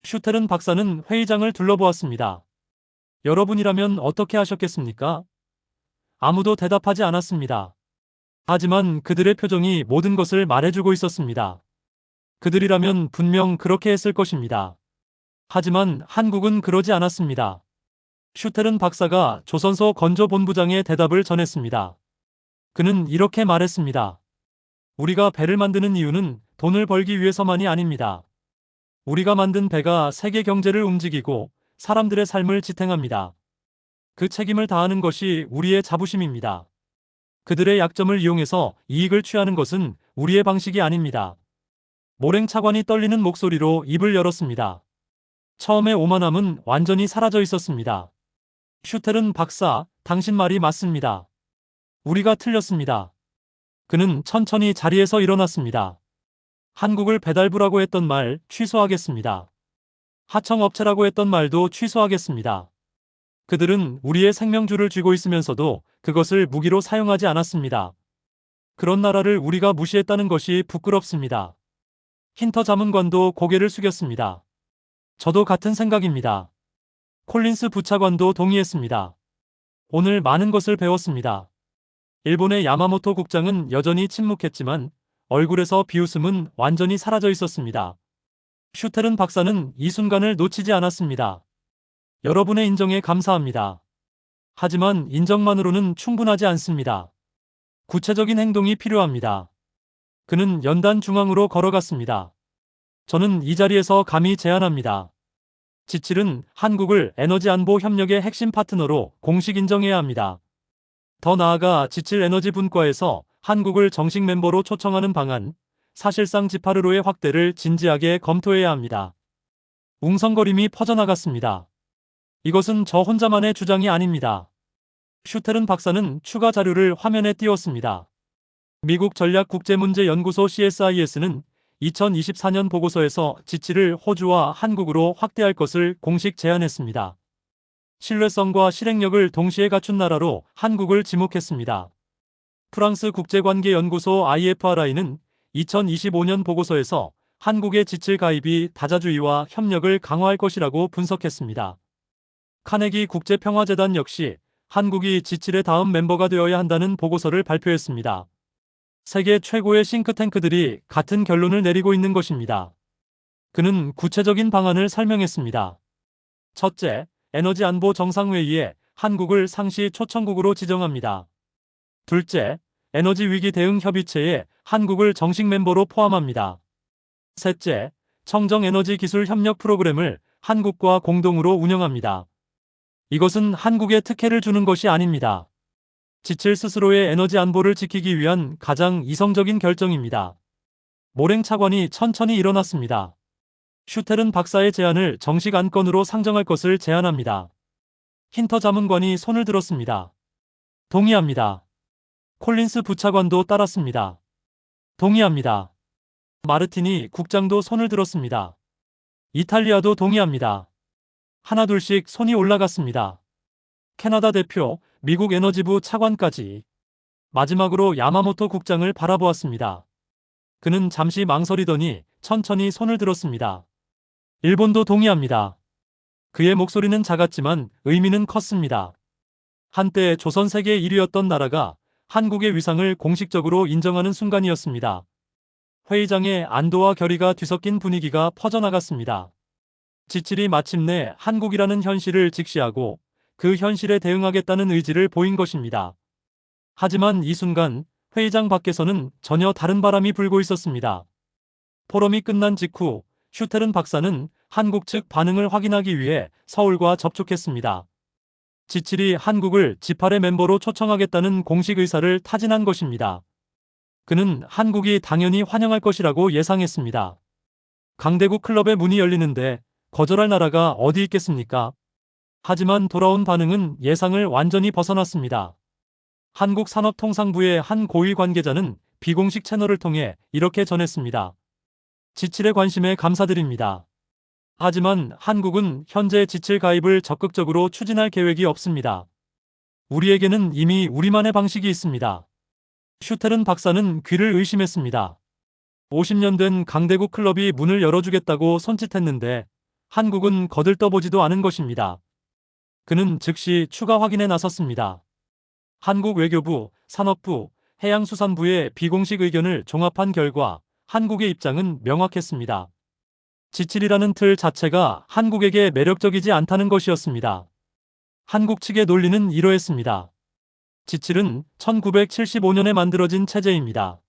[SPEAKER 1] 슈테른 박사는 회의장을 둘러보았습니다. 여러분이라면 어떻게 하셨겠습니까? 아무도 대답하지 않았습니다. 하지만 그들의 표정이 모든 것을 말해주고 있었습니다. 그들이라면 분명 그렇게 했을 것입니다. 하지만 한국은 그러지 않았습니다. 슈테른 박사가 조선소 건조본부장의 대답을 전했습니다. 그는 이렇게 말했습니다. 우리가 배를 만드는 이유는 돈을 벌기 위해서만이 아닙니다. 우리가 만든 배가 세계 경제를 움직이고 사람들의 삶을 지탱합니다. 그 책임을 다하는 것이 우리의 자부심입니다. 그들의 약점을 이용해서 이익을 취하는 것은 우리의 방식이 아닙니다. 모랭 차관이 떨리는 목소리로 입을 열었습니다. 처음에 오만함은 완전히 사라져 있었습니다. 슈테른 박사, 당신 말이 맞습니다. 우리가 틀렸습니다. 그는 천천히 자리에서 일어났습니다. 한국을 배달부라고 했던 말 취소하겠습니다. 하청업체라고 했던 말도 취소하겠습니다. 그들은 우리의 생명줄을 쥐고 있으면서도 그것을 무기로 사용하지 않았습니다. 그런 나라를 우리가 무시했다는 것이 부끄럽습니다. 힌터 자문관도 고개를 숙였습니다. 저도 같은 생각입니다. 콜린스 부차관도 동의했습니다. 오늘 많은 것을 배웠습니다. 일본의 야마모토 국장은 여전히 침묵했지만 얼굴에서 비웃음은 완전히 사라져 있었습니다. 슈테른 박사는 이 순간을 놓치지 않았습니다. 여러분의 인정에 감사합니다. 하지만 인정만으로는 충분하지 않습니다. 구체적인 행동이 필요합니다. 그는 연단 중앙으로 걸어갔습니다. 저는 이 자리에서 감히 제안합니다. 지칠은 한국을 에너지 안보 협력의 핵심 파트너로 공식 인정해야 합니다. 더 나아가 지칠 에너지 분과에서 한국을 정식 멤버로 초청하는 방안, 사실상 지파르로의 확대를 진지하게 검토해야 합니다. 웅성거림이 퍼져나갔습니다. 이것은 저 혼자만의 주장이 아닙니다. 슈테른 박사는 추가 자료를 화면에 띄웠습니다. 미국 전략국제문제연구소 CSIS는 2024년 보고서에서 지치를 호주와 한국으로 확대할 것을 공식 제안했습니다. 신뢰성과 실행력을 동시에 갖춘 나라로 한국을 지목했습니다. 프랑스 국제관계연구소 IFRI는 2025년 보고서에서 한국의 지칠 가입이 다자주의와 협력을 강화할 것이라고 분석했습니다. 카네기 국제평화재단 역시 한국이 지칠의 다음 멤버가 되어야 한다는 보고서를 발표했습니다. 세계 최고의 싱크탱크들이 같은 결론을 내리고 있는 것입니다. 그는 구체적인 방안을 설명했습니다. 첫째, 에너지 안보 정상회의에 한국을 상시 초청국으로 지정합니다. 둘째, 에너지 위기 대응 협의체에 한국을 정식 멤버로 포함합니다. 셋째, 청정 에너지 기술 협력 프로그램을 한국과 공동으로 운영합니다. 이것은 한국에 특혜를 주는 것이 아닙니다. 지칠 스스로의 에너지 안보를 지키기 위한 가장 이성적인 결정입니다. 모랭 차관이 천천히 일어났습니다. 슈테른 박사의 제안을 정식 안건으로 상정할 것을 제안합니다. 힌터 자문관이 손을 들었습니다. 동의합니다. 콜린스 부차관도 따랐습니다. 동의합니다. 마르티니 국장도 손을 들었습니다. 이탈리아도 동의합니다. 하나둘씩 손이 올라갔습니다. 캐나다 대표, 미국 에너지부 차관까지. 마지막으로 야마모토 국장을 바라보았습니다. 그는 잠시 망설이더니 천천히 손을 들었습니다. 일본도 동의합니다. 그의 목소리는 작았지만 의미는 컸습니다. 한때 조선 세계 1위였던 나라가 한국의 위상을 공식적으로 인정하는 순간이었습니다. 회의장에 안도와 결의가 뒤섞인 분위기가 퍼져나갔습니다. 지칠이 마침내 한국이라는 현실을 직시하고 그 현실에 대응하겠다는 의지를 보인 것입니다. 하지만 이 순간 회의장 밖에서는 전혀 다른 바람이 불고 있었습니다. 포럼이 끝난 직후 슈테른 박사는 한국 측 반응을 확인하기 위해 서울과 접촉했습니다. 지칠이 한국을 G8의 멤버로 초청하겠다는 공식 의사를 타진한 것입니다. 그는 한국이 당연히 환영할 것이라고 예상했습니다. 강대국 클럽의 문이 열리는데 거절할 나라가 어디 있겠습니까? 하지만 돌아온 반응은 예상을 완전히 벗어났습니다. 한국산업통상부의 한 고위 관계자는 비공식 채널을 통해 이렇게 전했습니다. 지칠의 관심에 감사드립니다. 하지만 한국은 현재 지칠 가입을 적극적으로 추진할 계획이 없습니다. 우리에게는 이미 우리만의 방식이 있습니다. 슈테른 박사는 귀를 의심했습니다. 50년 된 강대국 클럽이 문을 열어주겠다고 손짓했는데 한국은 거들떠보지도 않은 것입니다. 그는 즉시 추가 확인에 나섰습니다. 한국 외교부, 산업부, 해양수산부의 비공식 의견을 종합한 결과 한국의 입장은 명확했습니다. 지칠이라는 틀 자체가 한국에게 매력적이지 않다는 것이었습니다. 한국 측의 논리는 이러했습니다. 지칠은 1975년에 만들어진 체제입니다.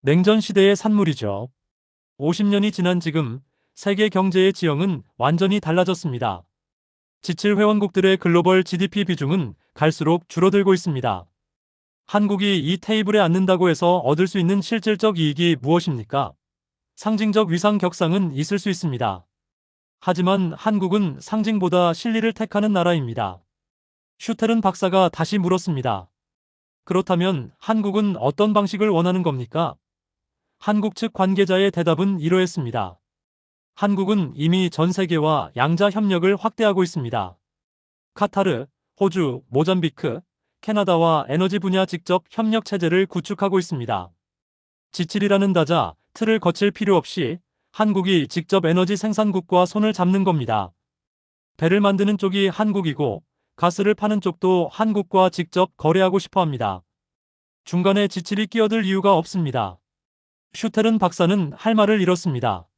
[SPEAKER 1] 냉전 시대의 산물이죠. 50년이 지난 지금 세계 경제의 지형은 완전히 달라졌습니다. 지칠 회원국들의 글로벌 GDP 비중은 갈수록 줄어들고 있습니다. 한국이 이 테이블에 앉는다고 해서 얻을 수 있는 실질적 이익이 무엇입니까? 상징적 위상 격상은 있을 수 있습니다. 하지만 한국은 상징보다 실리를 택하는 나라입니다. 슈테른 박사가 다시 물었습니다. 그렇다면 한국은 어떤 방식을 원하는 겁니까? 한국 측 관계자의 대답은 이러했습니다. 한국은 이미 전 세계와 양자 협력을 확대하고 있습니다. 카타르, 호주, 모잠비크, 캐나다와 에너지 분야 직접 협력 체제를 구축하고 있습니다. 지칠이라는 다자, 틀을 거칠 필요 없이 한국이 직접 에너지 생산국과 손을 잡는 겁니다. 배를 만드는 쪽이 한국이고 가스를 파는 쪽도 한국과 직접 거래하고 싶어 합니다. 중간에 지칠이 끼어들 이유가 없습니다. 슈테른 박사는 할 말을 잃었습니다.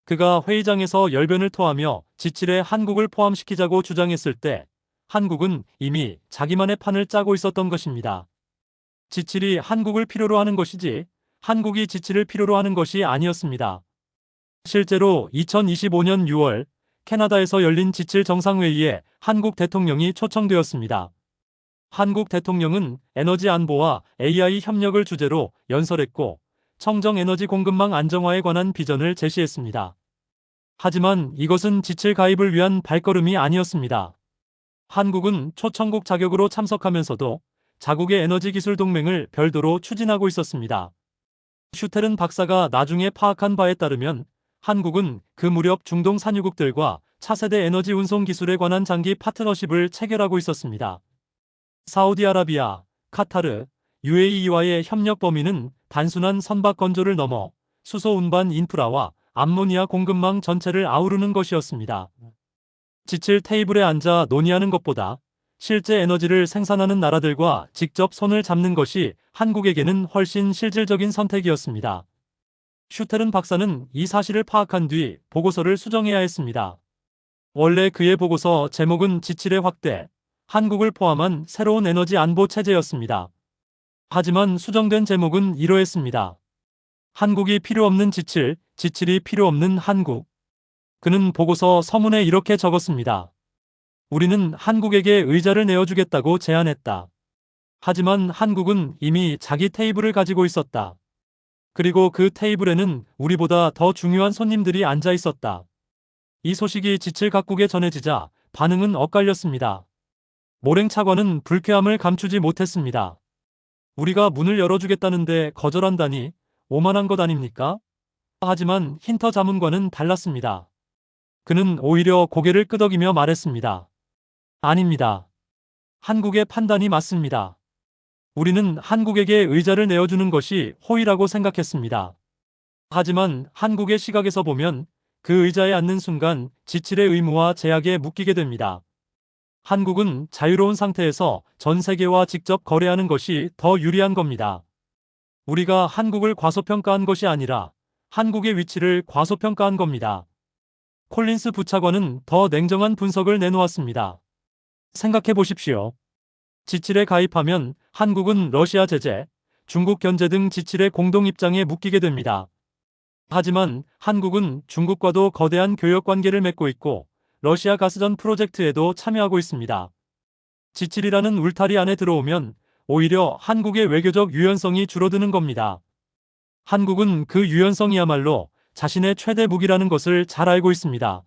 [SPEAKER 1] 그가 회의장에서 열변을 토하며 지칠에 한국을 포함시키자고 주장했을 때 한국은 이미 자기만의 판을 짜고 있었던 것입니다. 지칠이 한국을 필요로 하는 것이지 한국이 지칠을 필요로 하는 것이 아니었습니다. 실제로 2025년 6월 캐나다에서 열린 지칠 정상회의에 한국 대통령이 초청되었습니다. 한국 대통령은 에너지 안보와 AI 협력을 주제로 연설했고 청정 에너지 공급망 안정화에 관한 비전을 제시했습니다. 하지만 이것은 지칠 가입을 위한 발걸음이 아니었습니다. 한국은 초청국 자격으로 참석하면서도 자국의 에너지 기술 동맹을 별도로 추진하고 있었습니다. 슈테른 박사가 나중에 파악한 바에 따르면 한국은 그 무렵 중동 산유국들과 차세대 에너지 운송 기술에 관한 장기 파트너십을 체결하고 있었습니다. 사우디아라비아, 카타르, UAE와의 협력 범위는 단순한 선박 건조를 넘어 수소 운반 인프라와 암모니아 공급망 전체를 아우르는 것이었습니다. 지칠 테이블에 앉아 논의하는 것보다 실제 에너지를 생산하는 나라들과 직접 손을 잡는 것이 한국에게는 훨씬 실질적인 선택이었습니다. 슈테른 박사는 이 사실을 파악한 뒤 보고서를 수정해야 했습니다. 원래 그의 보고서 제목은 지칠의 확대, 한국을 포함한 새로운 에너지 안보 체제였습니다. 하지만 수정된 제목은 이러했습니다. 한국이 필요 없는 지칠, 지칠이 필요 없는 한국. 그는 보고서 서문에 이렇게 적었습니다. 우리는 한국에게 의자를 내어주겠다고 제안했다. 하지만 한국은 이미 자기 테이블을 가지고 있었다. 그리고 그 테이블에는 우리보다 더 중요한 손님들이 앉아 있었다. 이 소식이 지칠 각국에 전해지자 반응은 엇갈렸습니다. 모랭 차관은 불쾌함을 감추지 못했습니다. 우리가 문을 열어주겠다는데 거절한다니 오만한 것 아닙니까? 하지만 힌터 자문관은 달랐습니다. 그는 오히려 고개를 끄덕이며 말했습니다. 아닙니다. 한국의 판단이 맞습니다. 우리는 한국에게 의자를 내어주는 것이 호의라고 생각했습니다. 하지만 한국의 시각에서 보면 그 의자에 앉는 순간 지칠의 의무와 제약에 묶이게 됩니다. 한국은 자유로운 상태에서 전 세계와 직접 거래하는 것이 더 유리한 겁니다. 우리가 한국을 과소평가한 것이 아니라 한국의 위치를 과소평가한 겁니다. 콜린스 부차관은 더 냉정한 분석을 내놓았습니다. 생각해 보십시오. 지칠에 가입하면 한국은 러시아 제재, 중국 견제 등 지칠의 공동 입장에 묶이게 됩니다. 하지만 한국은 중국과도 거대한 교역 관계를 맺고 있고 러시아 가스전 프로젝트에도 참여하고 있습니다. 지칠이라는 울타리 안에 들어오면 오히려 한국의 외교적 유연성이 줄어드는 겁니다. 한국은 그 유연성이야말로 자신의 최대 무기라는 것을 잘 알고 있습니다.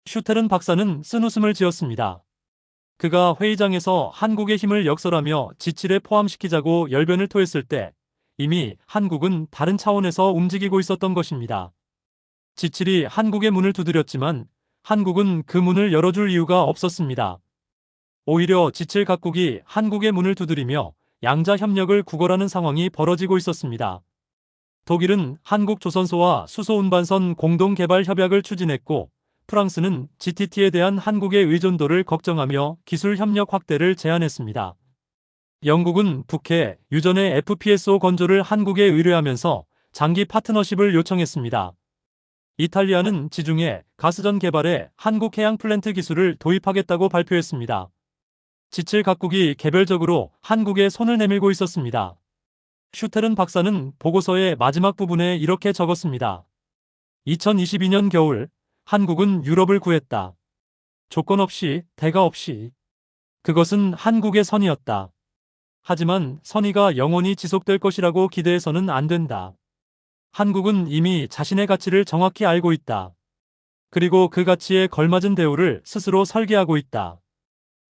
[SPEAKER 1] 슈테른 박사는 쓴웃음을 지었습니다. 그가 회의장에서 한국의 힘을 역설하며 지칠에 포함시키자고 열변을 토했을 때 이미 한국은 다른 차원에서 움직이고 있었던 것입니다. 지칠이 한국의 문을 두드렸지만 한국은 그 문을 열어줄 이유가 없었습니다. 오히려 지칠 각국이 한국의 문을 두드리며 양자 협력을 구걸하는 상황이 벌어지고 있었습니다. 독일은 한국-조선소와 수소운반선 공동개발 협약을 추진했고 프랑스는 GTT에 대한 한국의 의존도를 걱정하며 기술 협력 확대를 제안했습니다. 영국은 북해, 유전의 FPSO 건조를 한국에 의뢰하면서 장기 파트너십을 요청했습니다. 이탈리아는 지중해 가스전 개발에 한국 해양 플랜트 기술을 도입하겠다고 발표했습니다. 지칠 각국이 개별적으로 한국에 손을 내밀고 있었습니다. 슈테른 박사는 보고서의 마지막 부분에 이렇게 적었습니다. 2022년 겨울 한국은 유럽을 구했다. 조건 없이, 대가 없이. 그것은 한국의 선의였다. 하지만 선의가 영원히 지속될 것이라고 기대해서는 안 된다. 한국은 이미 자신의 가치를 정확히 알고 있다. 그리고 그 가치에 걸맞은 대우를 스스로 설계하고 있다.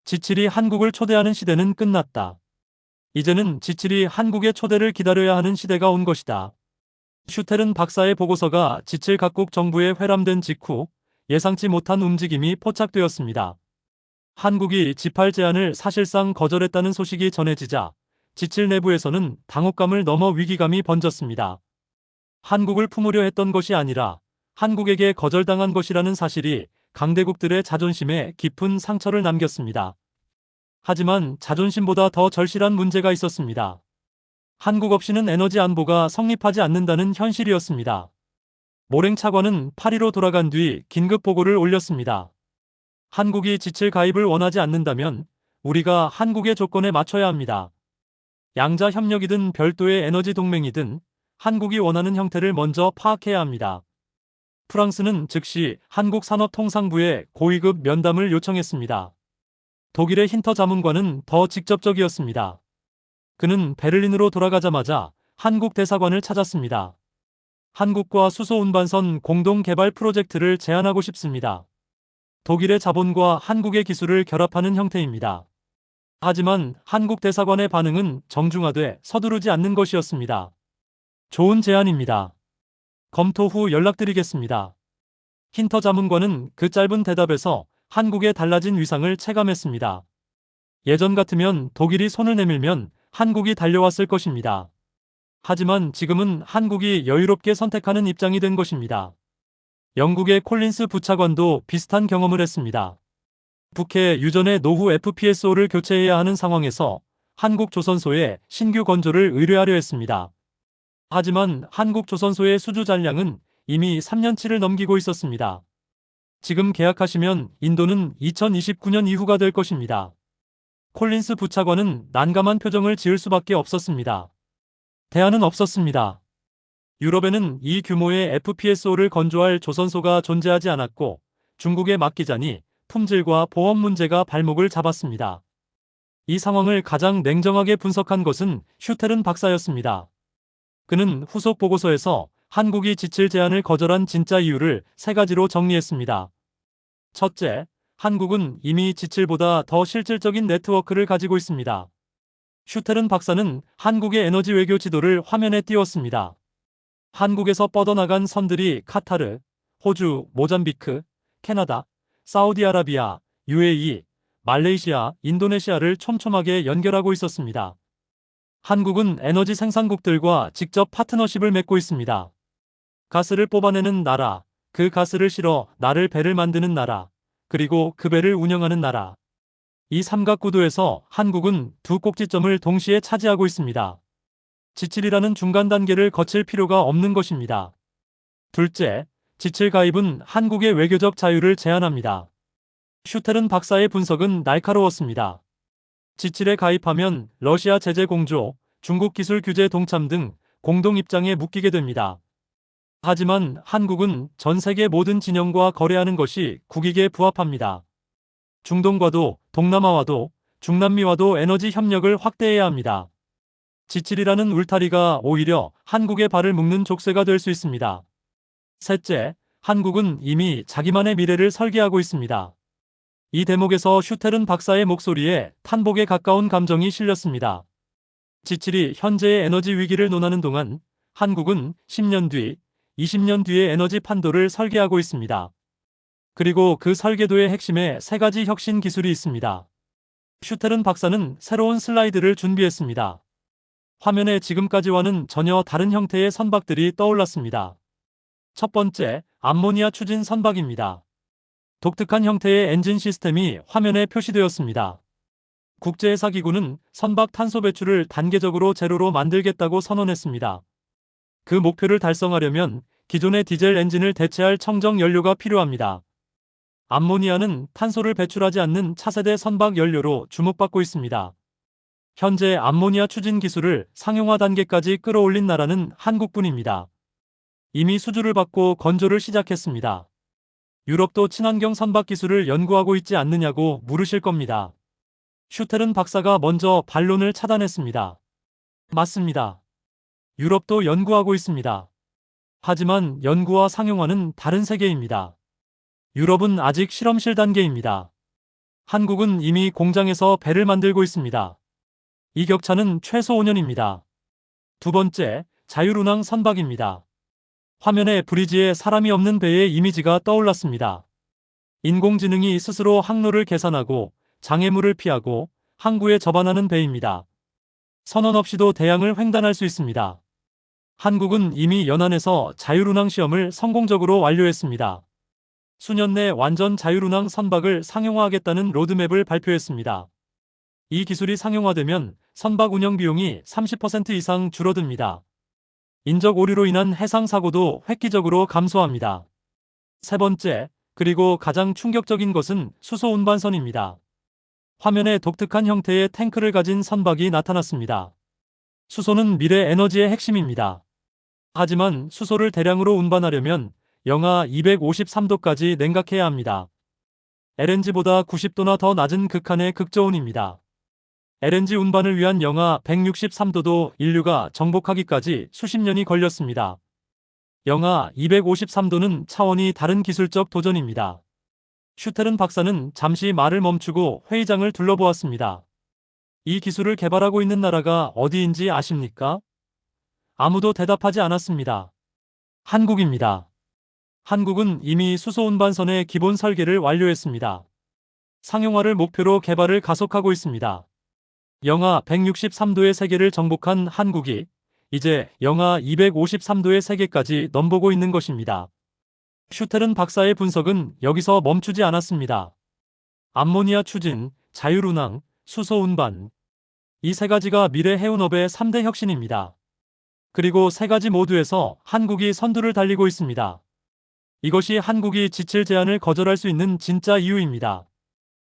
[SPEAKER 1] 지칠이 한국을 초대하는 시대는 끝났다. 이제는 지칠이 한국의 초대를 기다려야 하는 시대가 온 것이다. 슈테른 박사의 보고서가 지칠 각국 정부에 회람된 직후 예상치 못한 움직임이 포착되었습니다. 한국이 G8 제안을 사실상 거절했다는 소식이 전해지자 지칠 내부에서는 당혹감을 넘어 위기감이 번졌습니다. 한국을 품으려 했던 것이 아니라 한국에게 거절당한 것이라는 사실이 강대국들의 자존심에 깊은 상처를 남겼습니다. 하지만 자존심보다 더 절실한 문제가 있었습니다. 한국 없이는 에너지 안보가 성립하지 않는다는 현실이었습니다. 모랭 차관은 파리로 돌아간 뒤 긴급 보고를 올렸습니다. 한국이 지칠 가입을 원하지 않는다면 우리가 한국의 조건에 맞춰야 합니다. 양자 협력이든 별도의 에너지 동맹이든 한국이 원하는 형태를 먼저 파악해야 합니다. 프랑스는 즉시 한국산업통상부에 고위급 면담을 요청했습니다. 독일의 힌터 자문관은 더 직접적이었습니다. 그는 베를린으로 돌아가자마자 한국 대사관을 찾았습니다. 한국과 수소 운반선 공동 개발 프로젝트를 제안하고 싶습니다. 독일의 자본과 한국의 기술을 결합하는 형태입니다. 하지만 한국 대사관의 반응은 정중하되 서두르지 않는 것이었습니다. 좋은 제안입니다. 검토 후 연락드리겠습니다. 힌터 자문관은 그 짧은 대답에서 한국의 달라진 위상을 체감했습니다. 예전 같으면 독일이 손을 내밀면 한국이 달려왔을 것입니다. 하지만 지금은 한국이 여유롭게 선택하는 입장이 된 것입니다. 영국의 콜린스 부차관도 비슷한 경험을 했습니다. 북해 유전의 노후 FPSO를 교체해야 하는 상황에서 한국조선소에 신규 건조를 의뢰하려 했습니다. 하지만 한국조선소의 수주 잔량은 이미 3년치를 넘기고 있었습니다. 지금 계약하시면 인도는 2029년 이후가 될 것입니다. 콜린스 부차관은 난감한 표정을 지을 수밖에 없었습니다. 대안은 없었습니다. 유럽에는 이 규모의 FPSO를 건조할 조선소가 존재하지 않았고 중국에 맡기자니 품질과 보험 문제가 발목을 잡았습니다. 이 상황을 가장 냉정하게 분석한 것은 슈테른 박사였습니다. 그는 후속 보고서에서 한국이 지칠 제안을 거절한 진짜 이유를 세 가지로 정리했습니다. 첫째, 한국은 이미 지칠보다 더 실질적인 네트워크를 가지고 있습니다. 슈테른 박사는 한국의 에너지 외교 지도를 화면에 띄웠습니다. 한국에서 뻗어나간 선들이 카타르, 호주, 모잠비크, 캐나다, 사우디아라비아, UAE, 말레이시아, 인도네시아를 촘촘하게 연결하고 있었습니다. 한국은 에너지 생산국들과 직접 파트너십을 맺고 있습니다. 가스를 뽑아내는 나라, 그 가스를 실어 나를 배를 만드는 나라, 그리고 그 배를 운영하는 나라. 이 삼각구도에서 한국은 두 꼭지점을 동시에 차지하고 있습니다. 지칠이라는 중간 단계를 거칠 필요가 없는 것입니다. 둘째, 지칠 가입은 한국의 외교적 자유를 제한합니다. 슈테른 박사의 분석은 날카로웠습니다. 지칠에 가입하면 러시아 제재 공조, 중국 기술 규제 동참 등 공동 입장에 묶이게 됩니다. 하지만 한국은 전 세계 모든 진영과 거래하는 것이 국익에 부합합니다. 중동과도 동남아와도 중남미와도 에너지 협력을 확대해야 합니다. 지칠이라는 울타리가 오히려 한국의 발을 묶는 족쇄가 될 수 있습니다. 셋째, 한국은 이미 자기만의 미래를 설계하고 있습니다. 이 대목에서 슈테른 박사의 목소리에 탄복에 가까운 감정이 실렸습니다. 지칠이 현재의 에너지 위기를 논하는 동안 한국은 10년 뒤, 20년 뒤의 에너지 판도를 설계하고 있습니다. 그리고 그 설계도의 핵심에 세 가지 혁신 기술이 있습니다. 슈테른 박사는 새로운 슬라이드를 준비했습니다. 화면에 지금까지와는 전혀 다른 형태의 선박들이 떠올랐습니다. 첫 번째, 암모니아 추진 선박입니다. 독특한 형태의 엔진 시스템이 화면에 표시되었습니다. 국제해사기구는 선박 탄소 배출을 단계적으로 제로로 만들겠다고 선언했습니다. 그 목표를 달성하려면 기존의 디젤 엔진을 대체할 청정 연료가 필요합니다. 암모니아는 탄소를 배출하지 않는 차세대 선박 연료로 주목받고 있습니다. 현재 암모니아 추진 기술을 상용화 단계까지 끌어올린 나라는 한국뿐입니다. 이미 수주를 받고 건조를 시작했습니다. 유럽도 친환경 선박 기술을 연구하고 있지 않느냐고 물으실 겁니다. 슈테른 박사가 먼저 반론을 차단했습니다. 맞습니다. 유럽도 연구하고 있습니다. 하지만 연구와 상용화는 다른 세계입니다. 유럽은 아직 실험실 단계입니다. 한국은 이미 공장에서 배를 만들고 있습니다. 이 격차는 최소 5년입니다. 두 번째, 자율운항 선박입니다. 화면에 브리지에 사람이 없는 배의 이미지가 떠올랐습니다. 인공지능이 스스로 항로를 계산하고 장애물을 피하고 항구에 접안하는 배입니다. 선원 없이도 대양을 횡단할 수 있습니다. 한국은 이미 연안에서 자율운항 시험을 성공적으로 완료했습니다. 수년 내 완전 자율운항 선박을 상용화하겠다는 로드맵을 발표했습니다. 이 기술이 상용화되면 선박 운영 비용이 30% 이상 줄어듭니다. 인적 오류로 인한 해상 사고도 획기적으로 감소합니다. 세 번째, 그리고 가장 충격적인 것은 수소 운반선입니다. 화면에 독특한 형태의 탱크를 가진 선박이 나타났습니다. 수소는 미래 에너지의 핵심입니다. 하지만 수소를 대량으로 운반하려면 영하 253도까지 냉각해야 합니다. LNG보다 90도나 더 낮은 극한의 극저온입니다. LNG 운반을 위한 영하 163도도 인류가 정복하기까지 수십 년이 걸렸습니다. 영하 253도는 차원이 다른 기술적 도전입니다. 슈테른 박사는 잠시 말을 멈추고 회의장을 둘러보았습니다. 이 기술을 개발하고 있는 나라가 어디인지 아십니까? 아무도 대답하지 않았습니다. 한국입니다. 한국은 이미 수소 운반선의 기본 설계를 완료했습니다. 상용화를 목표로 개발을 가속하고 있습니다. 영하 163도의 세계를 정복한 한국이 이제 영하 253도의 세계까지 넘보고 있는 것입니다. 슈테른 박사의 분석은 여기서 멈추지 않았습니다. 암모니아 추진, 자율운항, 수소 운반. 이 세 가지가 미래 해운업의 3대 혁신입니다. 그리고 세 가지 모두에서 한국이 선두를 달리고 있습니다. 이것이 한국이 지칠 제안을 거절할 수 있는 진짜 이유입니다.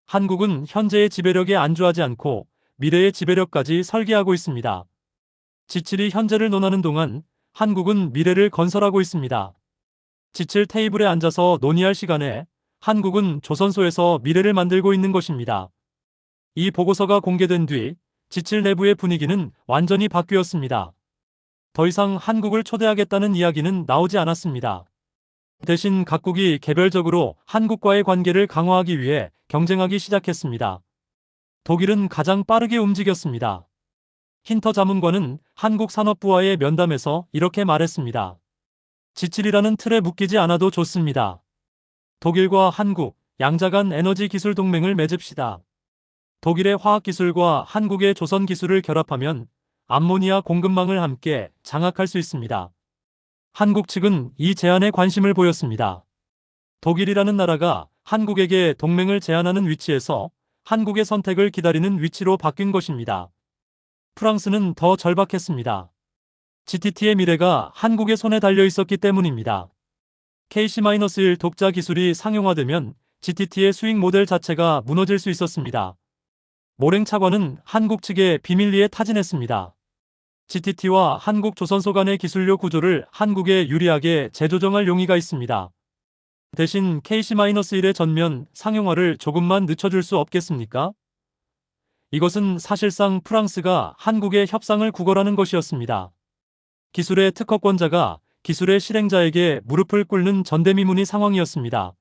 [SPEAKER 1] 한국은 현재의 지배력에 안주하지 않고 미래의 지배력까지 설계하고 있습니다. 지칠이 현재를 논하는 동안 한국은 미래를 건설하고 있습니다. 지칠 테이블에 앉아서 논의할 시간에 한국은 조선소에서 미래를 만들고 있는 것입니다. 이 보고서가 공개된 뒤 지칠 내부의 분위기는 완전히 바뀌었습니다. 더 이상 한국을 초대하겠다는 이야기는 나오지 않았습니다. 대신 각국이 개별적으로 한국과의 관계를 강화하기 위해 경쟁하기 시작했습니다. 독일은 가장 빠르게 움직였습니다. 힌터 자문관은 한국산업부와의 면담에서 이렇게 말했습니다. 지칠이라는 틀에 묶이지 않아도 좋습니다. 독일과 한국, 양자 간 에너지 기술 동맹을 맺읍시다. 독일의 화학기술과 한국의 조선기술을 결합하면 암모니아 공급망을 함께 장악할 수 있습니다. 한국 측은 이 제안에 관심을 보였습니다. 독일이라는 나라가 한국에게 동맹을 제안하는 위치에서 한국의 선택을 기다리는 위치로 바뀐 것입니다. 프랑스는 더 절박했습니다. GTT의 미래가 한국의 손에 달려 있었기 때문입니다. KC-1 독자 기술이 상용화되면 GTT의 수익 모델 자체가 무너질 수 있었습니다. 모랭 차관은 한국 측에 비밀리에 타진했습니다. GTT와 한국조선소 간의 기술력 구조를 한국에 유리하게 재조정할 용의가 있습니다. 대신 KC-1의 전면 상용화를 조금만 늦춰줄 수 없겠습니까? 이것은 사실상 프랑스가 한국의 협상을 구걸하는 것이었습니다. 기술의 특허권자가 기술의 실행자에게 무릎을 꿇는 전대미문의 상황이었습니다.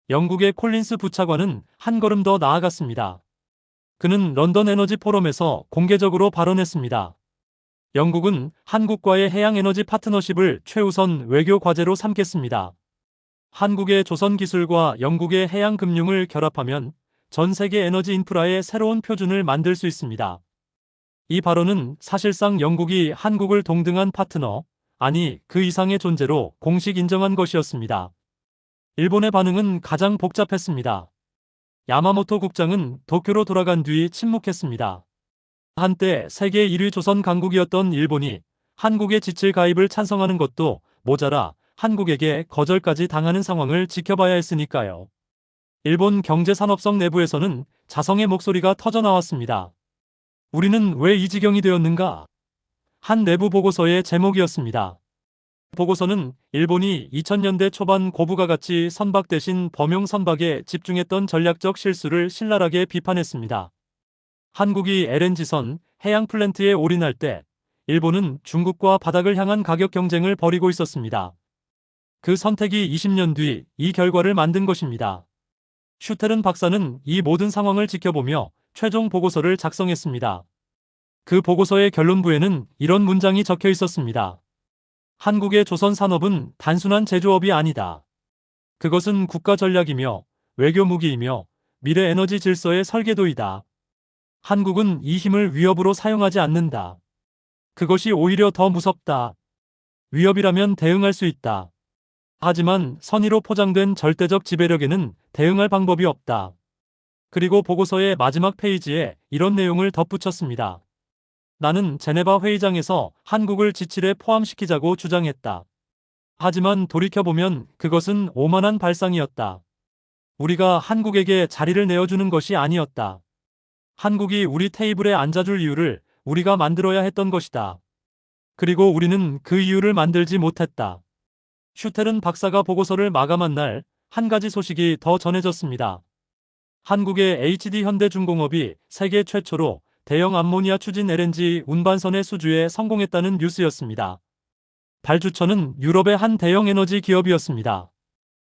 [SPEAKER 1] 영국의 콜린스 부차관은 한 걸음 더 나아갔습니다. 그는 런던 에너지 포럼에서 공개적으로 발언했습니다. 영국은 한국과의 해양 에너지 파트너십을 최우선 외교 과제로 삼겠습니다. 한국의 조선 기술과 영국의 해양 금융을 결합하면 전 세계 에너지 인프라의 새로운 표준을 만들 수 있습니다. 이 발언은 사실상 영국이 한국을 동등한 파트너, 아니 그 이상의 존재로 공식 인정한 것이었습니다. 일본의 반응은 가장 복잡했습니다. 야마모토 국장은 도쿄로 돌아간 뒤 침묵했습니다. 한때 세계 1위 조선 강국이었던 일본이 한국의 지칠 가입을 찬성하는 것도 모자라 한국에게 거절까지 당하는 상황을 지켜봐야 했으니까요. 일본 경제산업성 내부에서는 자성의 목소리가 터져나왔습니다. 우리는 왜 이 지경이 되었는가? 한 내부 보고서의 제목이었습니다. 보고서는 일본이 2000년대 초반 고부가 가치 선박 대신 범용 선박에 집중했던 전략적 실수를 신랄하게 비판했습니다. 한국이 LNG선, 해양 플랜트에 올인할 때 일본은 중국과 바닥을 향한 가격 경쟁을 벌이고 있었습니다. 그 선택이 20년 뒤 이 결과를 만든 것입니다. 슈테른 박사는 이 모든 상황을 지켜보며 최종 보고서를 작성했습니다. 그 보고서의 결론부에는 이런 문장이 적혀 있었습니다. 한국의 조선 산업은 단순한 제조업이 아니다. 그것은 국가 전략이며 외교 무기이며 미래 에너지 질서의 설계도이다. 한국은 이 힘을 위협으로 사용하지 않는다. 그것이 오히려 더 무섭다. 위협이라면 대응할 수 있다. 하지만 선의로 포장된 절대적 지배력에는 대응할 방법이 없다. 그리고 보고서의 마지막 페이지에 이런 내용을 덧붙였습니다. 나는 제네바 회의장에서 한국을 지칠에 포함시키자고 주장했다. 하지만 돌이켜보면 그것은 오만한 발상이었다. 우리가 한국에게 자리를 내어주는 것이 아니었다. 한국이 우리 테이블에 앉아줄 이유를 우리가 만들어야 했던 것이다. 그리고 우리는 그 이유를 만들지 못했다. 슈텔은 박사가 보고서를 마감한 날 한 가지 소식이 더 전해졌습니다. 한국의 HD현대중공업이 세계 최초로 대형 암모니아 추진 LNG 운반선의 수주에 성공했다는 뉴스였습니다. 발주처는 유럽의 한 대형 에너지 기업이었습니다.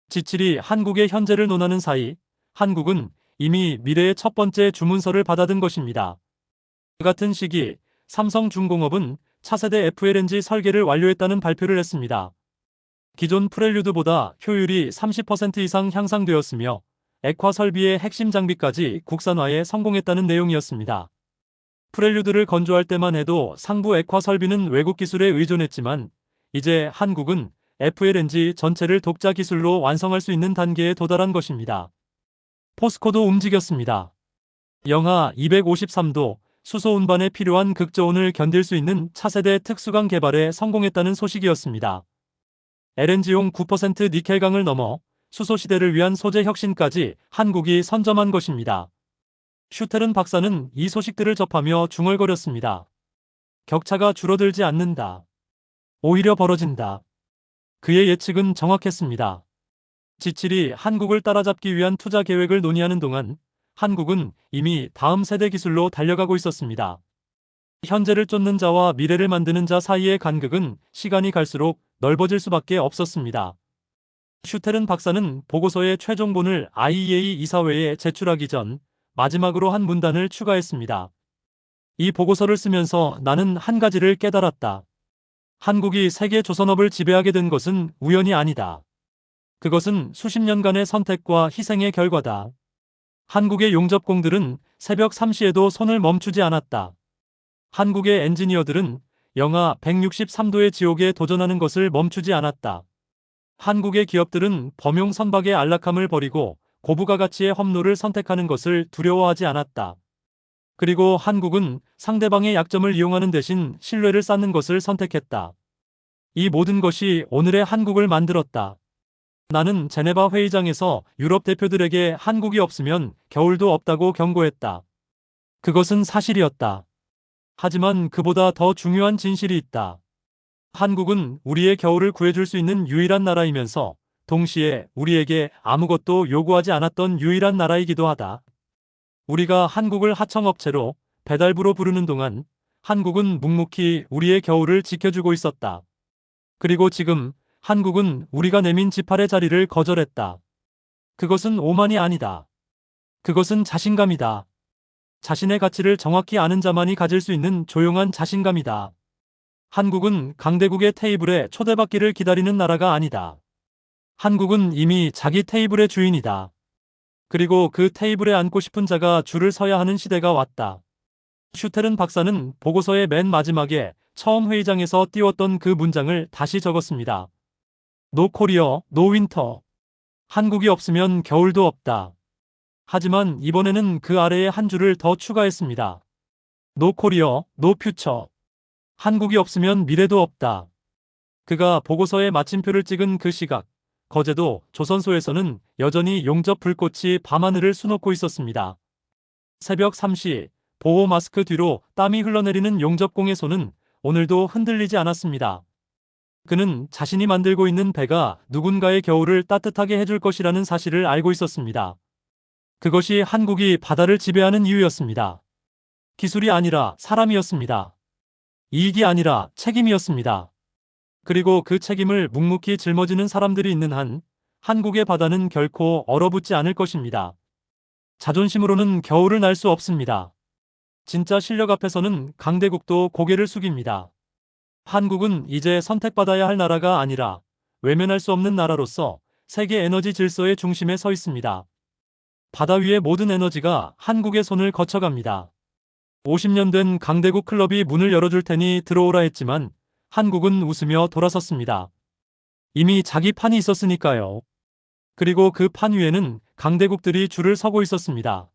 [SPEAKER 1] 지칠이 한국의 현재를 논하는 사이 한국은 이미 미래의 첫 번째 주문서를 받아든 것입니다. 같은 시기 삼성중공업은 차세대 FLNG 설계를 완료했다는 발표를 했습니다. 기존 프렐류드보다 효율이 30% 이상 향상되었으며 액화 설비의 핵심 장비까지 국산화에 성공했다는 내용이었습니다. 프렐류드를 건조할 때만 해도 상부 액화 설비는 외국 기술에 의존했지만 이제 한국은 FLNG 전체를 독자 기술로 완성할 수 있는 단계에 도달한 것입니다. 포스코도 움직였습니다. 영하 253도 수소 운반에 필요한 극저온을 견딜 수 있는 차세대 특수강 개발에 성공했다는 소식이었습니다. LNG용 9% 니켈강을 넘어 수소 시대를 위한 소재 혁신까지 한국이 선점한 것입니다. 슈텔은 박사는 이 소식들을 접하며 중얼거렸습니다. 격차가 줄어들지 않는다. 오히려 벌어진다. 그의 예측은 정확했습니다. 지칠이 한국을 따라잡기 위한 투자 계획을 논의하는 동안 한국은 이미 다음 세대 기술로 달려가고 있었습니다. 현재를 쫓는 자와 미래를 만드는 자 사이의 간극은 시간이 갈수록 넓어질 수밖에 없었습니다. 슈텔은 박사는 보고서의 최종본을 IEA 이사회에 제출하기 전 마지막으로 한 문단을 추가했습니다. 이 보고서를 쓰면서 나는 한 가지를 깨달았다. 한국이 세계 조선업을 지배하게 된 것은 우연이 아니다. 그것은 수십 년간의 선택과 희생의 결과다. 한국의 용접공들은 새벽 3시에도 손을 멈추지 않았다. 한국의 엔지니어들은 영하 163도의 지옥에 도전하는 것을 멈추지 않았다. 한국의 기업들은 범용 선박의 안락함을 버리고 고부가 가치의 험로를 선택하는 것을 두려워하지 않았다. 그리고 한국은 상대방의 약점을 이용하는 대신 신뢰를 쌓는 것을 선택했다. 이 모든 것이 오늘의 한국을 만들었다. 나는 제네바 회의장에서 유럽 대표들에게 한국이 없으면 겨울도 없다고 경고했다. 그것은 사실이었다. 하지만 그보다 더 중요한 진실이 있다. 한국은 우리의 겨울을 구해줄 수 있는 유일한 나라이면서 동시에 우리에게 아무것도 요구하지 않았던 유일한 나라이기도 하다. 우리가 한국을 하청업체로 배달부로 부르는 동안 한국은 묵묵히 우리의 겨울을 지켜주고 있었다. 그리고 지금 한국은 우리가 내민 지팔의 자리를 거절했다. 그것은 오만이 아니다. 그것은 자신감이다. 자신의 가치를 정확히 아는 자만이 가질 수 있는 조용한 자신감이다. 한국은 강대국의 테이블에 초대받기를 기다리는 나라가 아니다. 한국은 이미 자기 테이블의 주인이다. 그리고 그 테이블에 앉고 싶은 자가 줄을 서야 하는 시대가 왔다. 슈텔은 박사는 보고서의 맨 마지막에 처음 회의장에서 띄웠던 그 문장을 다시 적었습니다. 노 코리어, 노 윈터. 한국이 없으면 겨울도 없다. 하지만 이번에는 그 아래에 한 줄을 더 추가했습니다. 노 코리어, 노 퓨처. 한국이 없으면 미래도 없다. 그가 보고서에 마침표를 찍은 그 시각, 거제도 조선소에서는 여전히 용접 불꽃이 밤하늘을 수놓고 있었습니다. 새벽 3시, 보호 마스크 뒤로 땀이 흘러내리는 용접공의 손은 오늘도 흔들리지 않았습니다. 그는 자신이 만들고 있는 배가 누군가의 겨울을 따뜻하게 해줄 것이라는 사실을 알고 있었습니다. 그것이 한국이 바다를 지배하는 이유였습니다. 기술이 아니라 사람이었습니다. 이익이 아니라 책임이었습니다. 그리고 그 책임을 묵묵히 짊어지는 사람들이 있는 한 한국의 바다는 결코 얼어붙지 않을 것입니다. 자존심으로는 겨울을 날 수 없습니다. 진짜 실력 앞에서는 강대국도 고개를 숙입니다. 한국은 이제 선택받아야 할 나라가 아니라 외면할 수 없는 나라로서 세계 에너지 질서의 중심에 서 있습니다. 바다 위의 모든 에너지가 한국의 손을 거쳐갑니다. 50년 된 강대국 클럽이 문을 열어줄 테니 들어오라 했지만 한국은 웃으며 돌아섰습니다. 이미 자기 판이 있었으니까요. 그리고 그 판 위에는 강대국들이 줄을 서고 있었습니다.